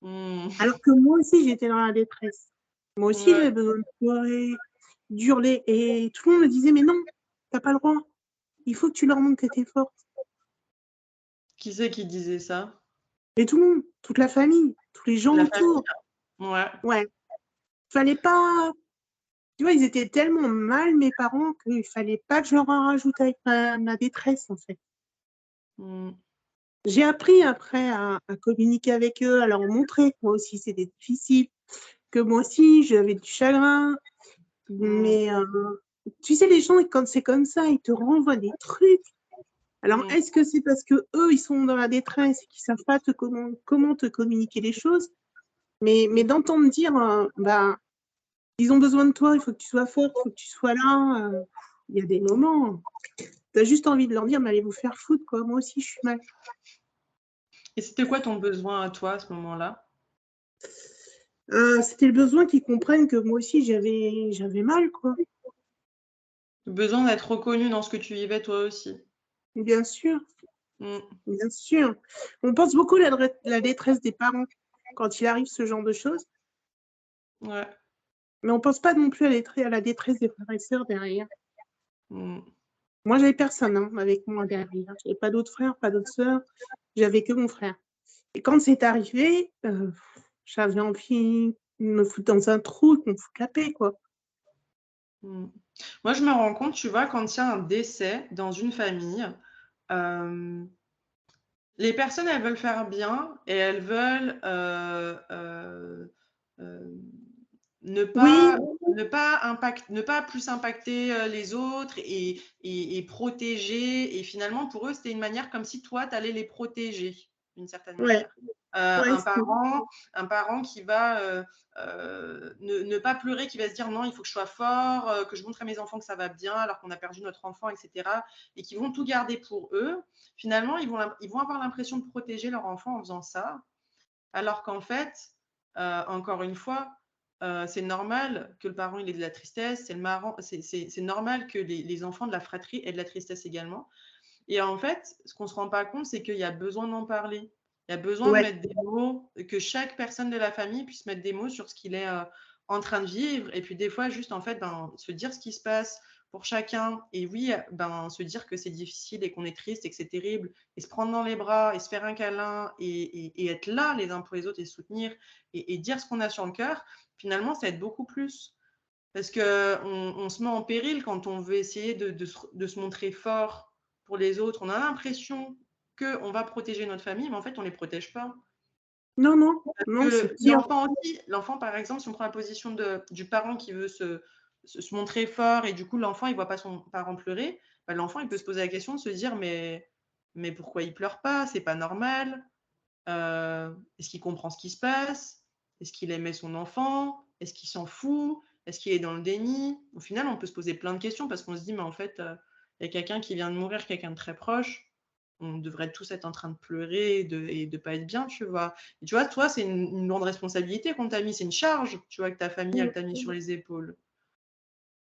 Hmm. Alors que moi aussi, j'étais dans la détresse. Moi aussi, Ouais. j'avais besoin de pleurer, d'hurler. Et tout le monde me disait, mais non, t'as pas le droit. Il faut que tu leur montres que tu es forte. Qui c'est qui disait ça? Et tout le monde, toute la famille, tous les gens La autour. famille. Ouais. Ouais. Fallait pas. Tu vois, ils étaient tellement mal, mes parents, qu'il fallait pas que je leur en rajoute avec ma détresse, en fait. Hmm. J'ai appris après à communiquer avec eux, à leur montrer que moi aussi c'était difficile, que moi aussi j'avais du chagrin. Mais tu sais, les gens, quand c'est comme ça, ils te renvoient des trucs. Alors, Hmm. est-ce que c'est parce que eux, ils sont dans la détresse et qu'ils savent pas comment te communiquer les choses? Mais d'entendre dire, bah, ils ont besoin de toi, il faut que tu sois forte, il faut que tu sois là. Il y a des moments, tu as juste envie de leur dire, mais allez vous faire foutre, quoi. Moi aussi, je suis mal. Et c'était quoi ton besoin à toi à ce moment-là? C'était le besoin qu'ils comprennent que moi aussi, j'avais mal, quoi. Le besoin d'être reconnu dans ce que tu vivais toi aussi. Bien sûr, Hmm. bien sûr. On pense beaucoup à la détresse des parents quand il arrive ce genre de choses, Ouais. mais on pense pas non plus à la détresse des frères et sœurs derrière. Hmm. Moi, j'avais personne avec moi derrière. J'avais pas d'autres frères, pas d'autres sœurs. J'avais que mon frère. Et quand c'est arrivé, j'avais envie de me foutre dans un trou, de me foutre la paix, quoi. Hmm. Moi, je me rends compte, tu vois, quand il y a un décès dans une famille, les personnes, elles veulent faire bien et elles veulent ne Oui, pas, ne pas plus impacter les autres et protéger. Et finalement, pour eux, c'était une manière comme si toi, tu allais les protéger d'une certaine ouais, manière. ouais, Un parent qui va ne pas pleurer, qui va se dire non, il faut que je sois fort, que je montre à mes enfants que ça va bien alors qu'on a perdu notre enfant, etc. Et qui vont tout garder pour eux. Finalement, ils vont avoir l'impression de protéger leur enfant en faisant ça, alors qu'en fait, encore une fois, c'est normal que le parent il ait de la tristesse, c'est normal que les enfants de la fratrie aient de la tristesse également. Et en fait, ce qu'on ne se rend pas compte, c'est qu'il y a besoin d'en parler. Il y a besoin de ouais. mettre des mots, que chaque personne de la famille puisse mettre des mots sur ce qu'il est en train de vivre. Et puis des fois, juste en fait, se dire ce qui se passe pour chacun. Et oui, se dire que c'est difficile et qu'on est triste et que c'est terrible. Et se prendre dans les bras et se faire un câlin et être là les uns pour les autres et soutenir et dire ce qu'on a sur le cœur. Finalement, ça aide beaucoup plus. Parce qu'on se met en péril quand on veut essayer de se montrer fort pour les autres. On a l'impression qu'on va protéger notre famille, mais en fait, on ne les protège pas. Non, non, Parce non, c'est que pire. l'enfant, par exemple, si on prend la position du parent qui veut se montrer fort et du coup, l'enfant, il ne voit pas son parent pleurer, bah, l'enfant, il peut se poser la question de se dire mais pourquoi il ne pleure pas? C'est pas normal. Est-ce qu'il comprend ce qui se passe? Est-ce qu'il aimait son enfant? Est-ce qu'il s'en fout? Est-ce qu'il est dans le déni? Au final, on peut se poser plein de questions parce qu'on se dit, mais en fait, il y a quelqu'un qui vient de mourir, quelqu'un de très proche. On devrait tous être en train de pleurer et de pas être bien, tu vois. Et tu vois, toi, c'est une grande responsabilité qu'on t'a mis, c'est une charge, tu vois, que ta famille, elle t'a mis sur les épaules.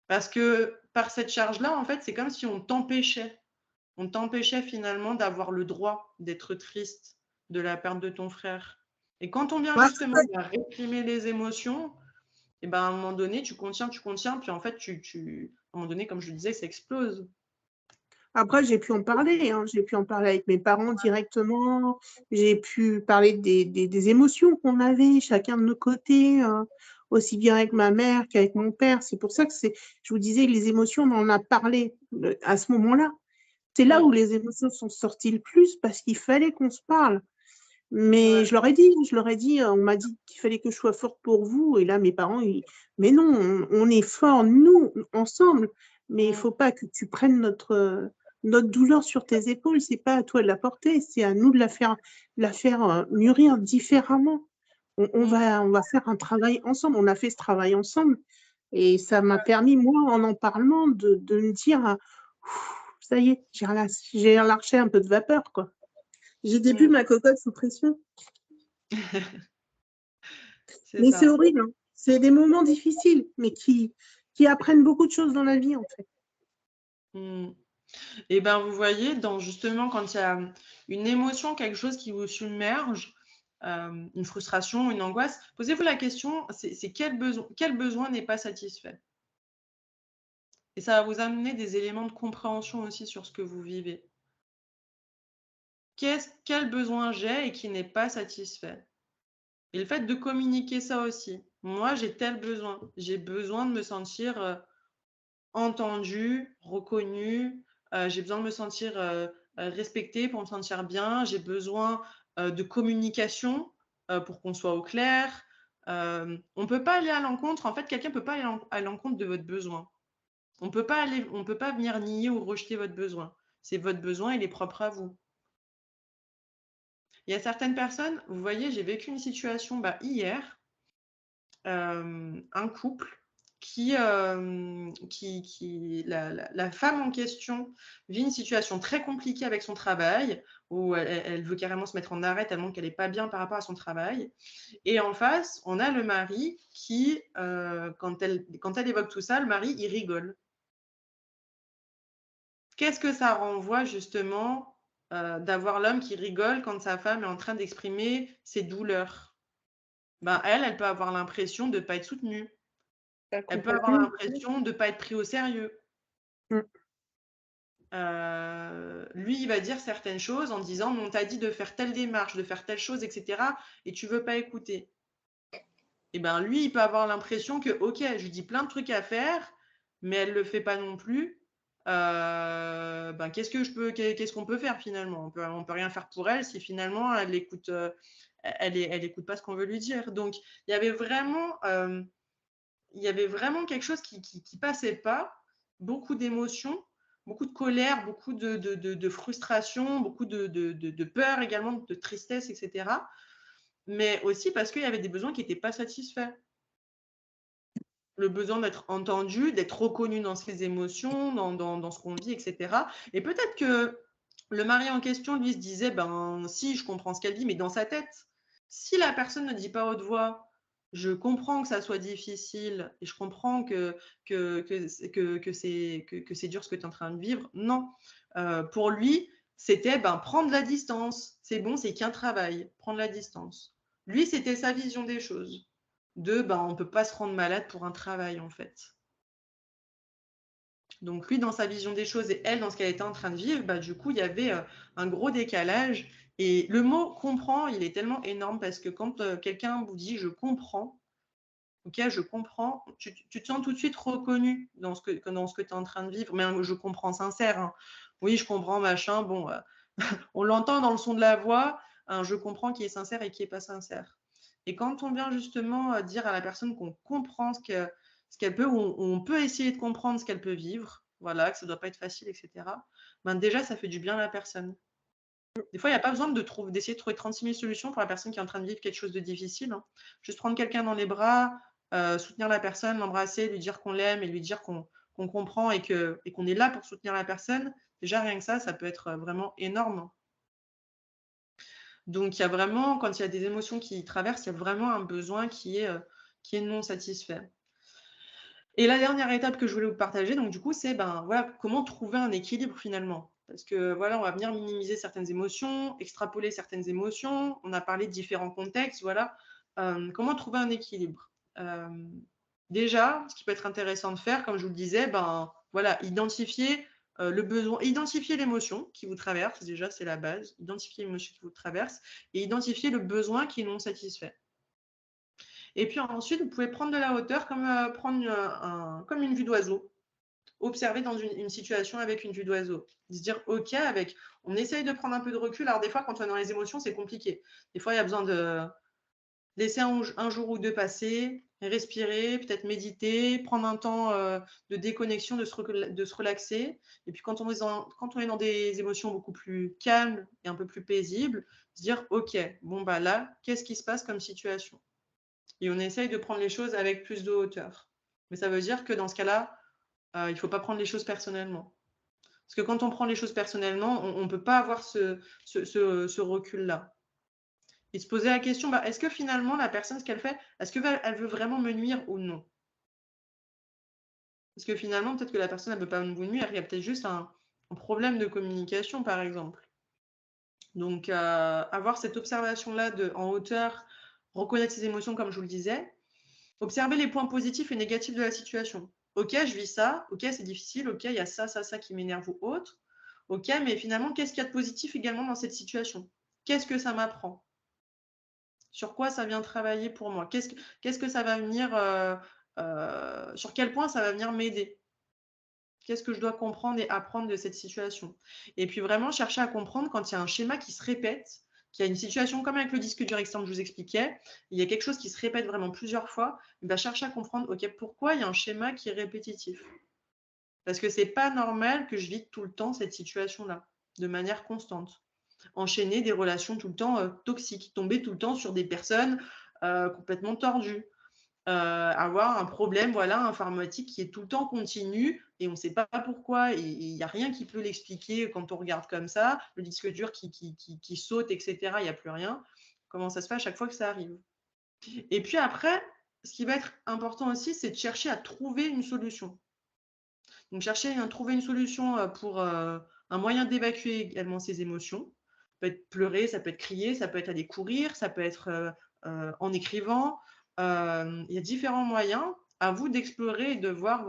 Parce que par cette charge-là, en fait, c'est comme si on t'empêchait. On t'empêchait finalement d'avoir le droit d'être triste de la perte de ton frère. Et quand on vient Ouais. justement à réprimer les émotions, et ben à un moment donné, tu contiens, puis en fait, à un moment donné, comme je le disais, ça explose. Après, j'ai pu en parler, hein. J'ai pu en parler avec mes parents directement. J'ai pu parler des émotions qu'on avait, chacun de nos côtés, aussi bien avec ma mère qu'avec mon père. C'est pour ça que je vous disais que les émotions, on en a parlé à ce moment-là. C'est là où les émotions sont sorties le plus parce qu'il fallait qu'on se parle. Mais Ouais. je leur ai dit, on m'a dit qu'il fallait que je sois forte pour vous. Et là, mes parents, mais non, on est forts, nous, ensemble. Mais il ne faut pas que tu prennes notre douleur sur tes épaules. Ce n'est pas à toi de la porter, c'est à nous de la faire mûrir différemment. On va faire un travail ensemble. On a fait ce travail ensemble. Et ça m'a permis, moi, en parlant, de me dire, ça y est, j'ai relâché un peu de vapeur, quoi. J'ai début ma cocotte sous pression. Mais c'est horrible, hein. C'est des moments difficiles, mais qui apprennent beaucoup de choses dans la vie, en fait. Et ben vous voyez, justement, quand il y a une émotion, quelque chose qui vous submerge, une frustration, une angoisse, posez-vous la question, c'est quel besoin n'est pas satisfait? Et ça va vous amener des éléments de compréhension aussi sur ce que vous vivez. Quel besoin j'ai et qui n'est pas satisfait? Et le fait de communiquer ça aussi. Moi, j'ai tel besoin. J'ai besoin de me sentir entendue, reconnue. J'ai besoin de me sentir respectée pour me sentir bien. J'ai besoin de communication pour qu'on soit au clair. On ne peut pas aller à l'encontre. En fait, quelqu'un ne peut pas aller à l'encontre de votre besoin. On peut pas venir nier ou rejeter votre besoin. C'est votre besoin, il est propre à vous. Il y a certaines personnes, vous voyez, j'ai vécu une situation hier, un couple la femme en question vit une situation très compliquée avec son travail, où elle veut carrément se mettre en arrêt tellement qu'elle n'est pas bien par rapport à son travail. Et en face, on a le mari qui, quand elle évoque tout ça, le mari, il rigole. Qu'est-ce que ça renvoie justement d'avoir l'homme qui rigole quand sa femme est en train d'exprimer ses douleurs? Elle peut avoir l'impression de ne pas être soutenue. Elle peut avoir l'impression de ne pas être pris au sérieux. Lui, il va dire certaines choses en disant « on t'a dit de faire telle démarche, de faire telle chose, etc. et tu ne veux pas écouter ». Et lui, il peut avoir l'impression que « ok, je lui dis plein de trucs à faire, mais elle ne le fait pas non plus. Qu'est-ce qu'on peut faire finalement? On peut rien faire pour elle si finalement elle écoute pas ce qu'on veut lui dire. » Donc, il y avait vraiment quelque chose qui passait pas, beaucoup d'émotions, beaucoup de colère, beaucoup de frustration, beaucoup de peur également, de tristesse, etc. Mais aussi parce qu'il y avait des besoins qui n'étaient pas satisfaits. Le besoin d'être entendu, d'être reconnu dans ses émotions, dans ce qu'on vit, etc. Et peut-être que le mari en question, lui, se disait, si, je comprends ce qu'elle dit, mais dans sa tête, si la personne ne dit pas à haute voix, je comprends que ça soit difficile et je comprends que c'est dur ce que tu es en train de vivre. Non. Pour lui, c'était prendre la distance. C'est bon, c'est qu'un travail, prendre la distance. Lui, c'était sa vision des choses. On ne peut pas se rendre malade pour un travail, en fait. Donc, lui, dans sa vision des choses et elle, dans ce qu'elle était en train de vivre, du coup, il y avait un gros décalage. Et le mot « comprend », il est tellement énorme parce que quand quelqu'un vous dit « je comprends », ok, je comprends, tu te sens tout de suite reconnu dans ce que tu es en train de vivre. Mais je comprends sincère. Hein. Oui, je comprends, machin. Bon, on l'entend dans le son de la voix, je comprends qui est sincère et qui n'est pas sincère. Et quand on vient justement dire à la personne qu'on comprend ce qu'elle peut, ou on peut essayer de comprendre ce qu'elle peut vivre, voilà, que ça ne doit pas être facile, etc., déjà, ça fait du bien à la personne. Des fois, il n'y a pas besoin d'essayer de trouver 36 000 solutions pour la personne qui est en train de vivre quelque chose de difficile. Hein. Juste prendre quelqu'un dans les bras, soutenir la personne, l'embrasser, lui dire qu'on l'aime et lui dire qu'on comprend et qu'on est là pour soutenir la personne. Déjà, rien que ça peut être vraiment énorme. Donc, il y a vraiment, quand il y a des émotions qui traversent, il y a vraiment un besoin qui est non satisfait. Et la dernière étape que je voulais vous partager, donc du coup, c'est comment trouver un équilibre finalement. Parce que voilà, on va venir minimiser certaines émotions, extrapoler certaines émotions. On a parlé de différents contextes, voilà. Comment trouver un équilibre? Déjà, ce qui peut être intéressant de faire, comme je vous le disais, voilà, identifier le besoin, identifier l'émotion qui vous traverse, déjà c'est la base, identifier l'émotion qui vous traverse et identifier le besoin qui est non satisfait. Et puis ensuite, vous pouvez prendre de la hauteur comme comme une vue d'oiseau, observer dans une situation avec une vue d'oiseau, se dire ok, on essaye de prendre un peu de recul. Alors des fois, quand on est dans les émotions, c'est compliqué. Des fois, il y a besoin de laisser un jour ou deux passer, respirer, peut-être méditer, prendre un temps de déconnexion, de se relaxer. Et puis quand on est dans des émotions beaucoup plus calmes et un peu plus paisibles, se dire ok, bon là, qu'est-ce qui se passe comme situation? Et on essaye de prendre les choses avec plus de hauteur. Mais ça veut dire que dans ce cas-là, il ne faut pas prendre les choses personnellement. Parce que quand on prend les choses personnellement, on ne peut pas avoir ce recul-là. Et se poser la question, est-ce que finalement, la personne, ce qu'elle fait, est-ce qu'elle veut vraiment me nuire ou non? Parce que finalement, peut-être que la personne, elle ne veut pas vous nuire, il y a peut-être juste un problème de communication, par exemple. Donc, avoir cette observation-là en hauteur, reconnaître ses émotions, comme je vous le disais, observer les points positifs et négatifs de la situation. Ok, je vis ça, ok, c'est difficile, ok, il y a ça qui m'énerve ou autre. Ok, mais finalement, qu'est-ce qu'il y a de positif également dans cette situation? Qu'est-ce que ça m'apprend? Sur quoi ça vient travailler pour moi? Qu'est-ce que ça va venir, sur quel point ça va venir m'aider? Qu'est-ce que je dois comprendre et apprendre de cette situation? Et puis vraiment chercher à comprendre quand il y a un schéma qui se répète, qu'il y a une situation comme avec le disque dur externe que je vous expliquais, il y a quelque chose qui se répète vraiment plusieurs fois, chercher à comprendre, ok, pourquoi il y a un schéma qui est répétitif? Parce que c'est pas normal que je vive tout le temps cette situation-là, de manière constante. Enchaîner des relations tout le temps toxiques, tomber tout le temps sur des personnes complètement tordues. Avoir un problème informatique qui est tout le temps continu et on ne sait pas pourquoi et il n'y a rien qui peut l'expliquer quand on regarde comme ça, le disque dur qui saute, etc. Il n'y a plus rien. Comment ça se fait à chaque fois que ça arrive? Et puis après, ce qui va être important aussi, c'est de chercher à trouver une solution. Donc chercher à trouver une solution pour un moyen d'évacuer également ses émotions. Ça peut être pleurer, ça peut être crier, ça peut être aller courir, ça peut être en écrivant. Il y a différents moyens. À vous d'explorer et de voir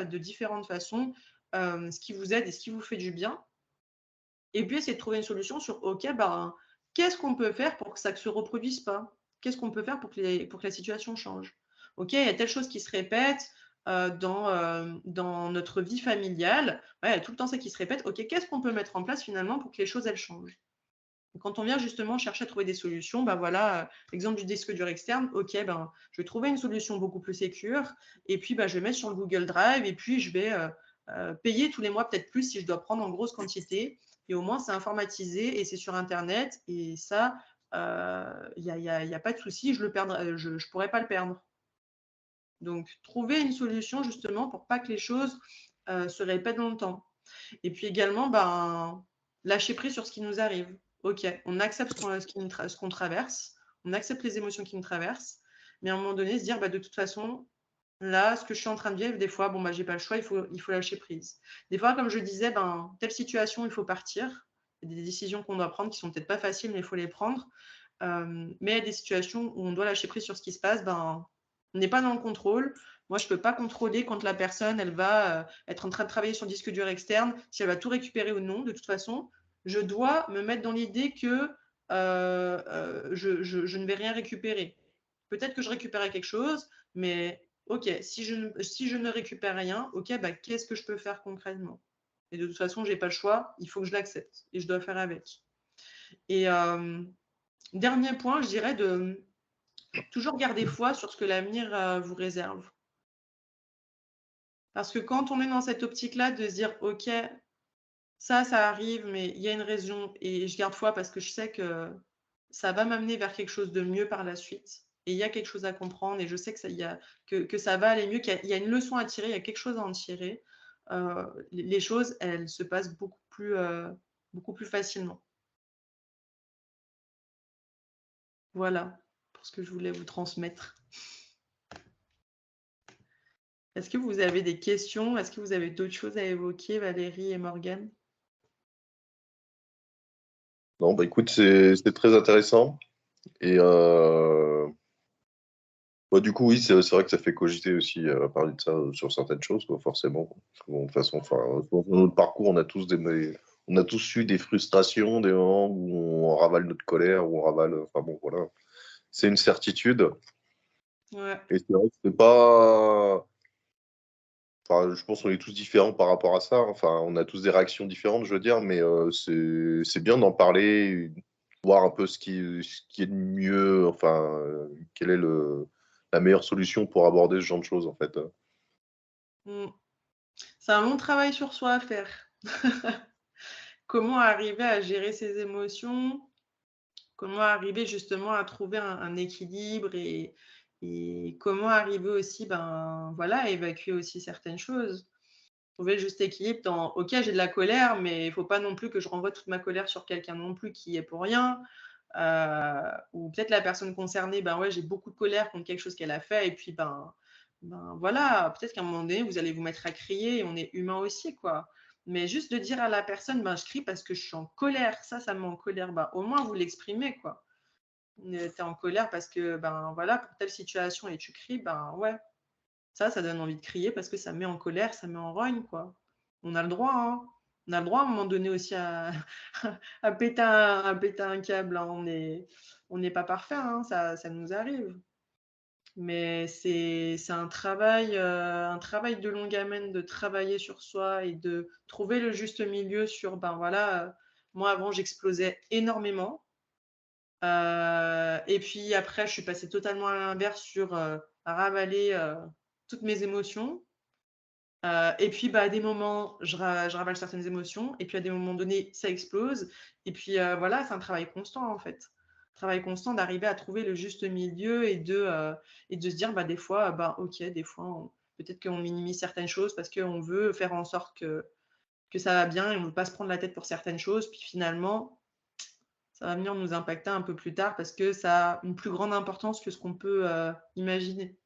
de différentes façons ce qui vous aide et ce qui vous fait du bien. Et puis essayer de trouver une solution sur OK, qu'est-ce qu'on peut faire pour que ça ne se reproduise pas? Qu'est-ce qu'on peut faire pour que la situation change? OK, il y a telle chose qui se répète dans notre vie familiale. Ouais, il y a tout le temps ça qui se répète. OK, qu'est-ce qu'on peut mettre en place finalement pour que les choses elles changent? Quand on vient justement chercher à trouver des solutions, l'exemple du disque dur externe, OK, je vais trouver une solution beaucoup plus sécure et puis je vais mettre sur le Google Drive et puis je vais payer tous les mois peut-être plus si je dois prendre en grosse quantité et au moins c'est informatisé et c'est sur internet et ça, il y a pas de souci, je pourrais pas le perdre. Donc trouver une solution justement pour pas que les choses se répètent dans le temps. Et puis également, lâcher prise sur ce qui nous arrive. OK, on accepte ce qu'on traverse, on accepte les émotions qui nous traversent, mais à un moment donné, se dire, de toute façon, là, ce que je suis en train de vivre, des fois, j'ai pas le choix, il faut lâcher prise. Des fois, comme je disais, telle situation, il faut partir. Il y a des décisions qu'on doit prendre qui sont peut-être pas faciles, mais il faut les prendre. Mais il y a des situations où on doit lâcher prise sur ce qui se passe, on n'est pas dans le contrôle. Moi, je ne peux pas contrôler quand la personne, elle va être en train de travailler sur le disque dur externe, si elle va tout récupérer ou non. De toute façon, je dois me mettre dans l'idée que je ne vais rien récupérer. Peut-être que je récupérerai quelque chose, mais OK, si je ne récupère rien, OK, qu'est-ce que je peux faire concrètement? Et de toute façon, je n'ai pas le choix, il faut que je l'accepte et je dois faire avec. Et dernier point, je dirais de toujours garder foi sur ce que l'avenir vous réserve. Parce que quand on est dans cette optique-là de se dire, OK, ça arrive, mais il y a une raison et je garde foi parce que je sais que ça va m'amener vers quelque chose de mieux par la suite. Et il y a quelque chose à comprendre et je sais que ça va aller mieux, qu'il y a une leçon à tirer, il y a quelque chose à en tirer. Les choses, elles se passent beaucoup plus facilement. Voilà pour ce que je voulais vous transmettre. Est-ce que vous avez des questions? Est-ce que vous avez d'autres choses à évoquer, Valérie et Morgane? Non, écoute, c'est très intéressant. Et du coup, oui, c'est vrai que ça fait cogiter aussi parler de ça sur certaines choses, quoi, forcément. Parce que, de toute façon, dans notre parcours, on a tous eu des frustrations, des moments où on ravale notre colère, où on ravale. Enfin bon, voilà. C'est une certitude. Ouais. Et c'est vrai que c'est pas. Enfin, je pense qu'on est tous différents par rapport à ça. Enfin, on a tous des réactions différentes, je veux dire, mais c'est bien d'en parler, voir un peu ce qui est de mieux, enfin, quelle est la meilleure solution pour aborder ce genre de choses, en fait. C'est un long travail sur soi à faire. Comment arriver à gérer ses émotions? Comment arriver justement à trouver un équilibre et Et comment arriver aussi, voilà, à évacuer aussi certaines choses. Trouver le juste équilibre dans: «OK, j'ai de la colère, mais il faut pas non plus que je renvoie toute ma colère sur quelqu'un non plus qui y est pour rien». Ou peut-être la personne concernée, ouais, j'ai beaucoup de colère contre quelque chose qu'elle a fait et puis, voilà, peut-être qu'à un moment donné, vous allez vous mettre à crier et on est humain aussi, quoi. Mais juste de dire à la personne: «Je crie parce que je suis en colère, ça me met en colère», au moins vous l'exprimez, quoi. Tu es en colère parce que, voilà, pour telle situation et tu cries, ouais. Ça donne envie de crier parce que ça met en colère, ça met en rogne, quoi. On a le droit, hein. On a le droit à un moment donné aussi à à péter un câble, hein. On n'est pas parfait, hein, ça nous arrive. Mais c'est un travail de longue haleine de travailler sur soi et de trouver le juste milieu sur, voilà, moi avant j'explosais énormément. Et puis après je suis passée totalement à l'inverse sur, à ravaler, toutes mes émotions. Et puis, à des moments, je ravale certaines émotions et puis à des moments donnés, ça explose et puis, voilà, c'est un travail constant, en fait. Travail constant d'arriver à trouver le juste milieu et de se dire, des fois, OK, des fois, peut-être qu'on minimise certaines choses parce qu'on veut faire en sorte que ça va bien et on ne veut pas se prendre la tête pour certaines choses. Puis finalement, ça va venir nous impacter un peu plus tard parce que ça a une plus grande importance que ce qu'on peut, imaginer.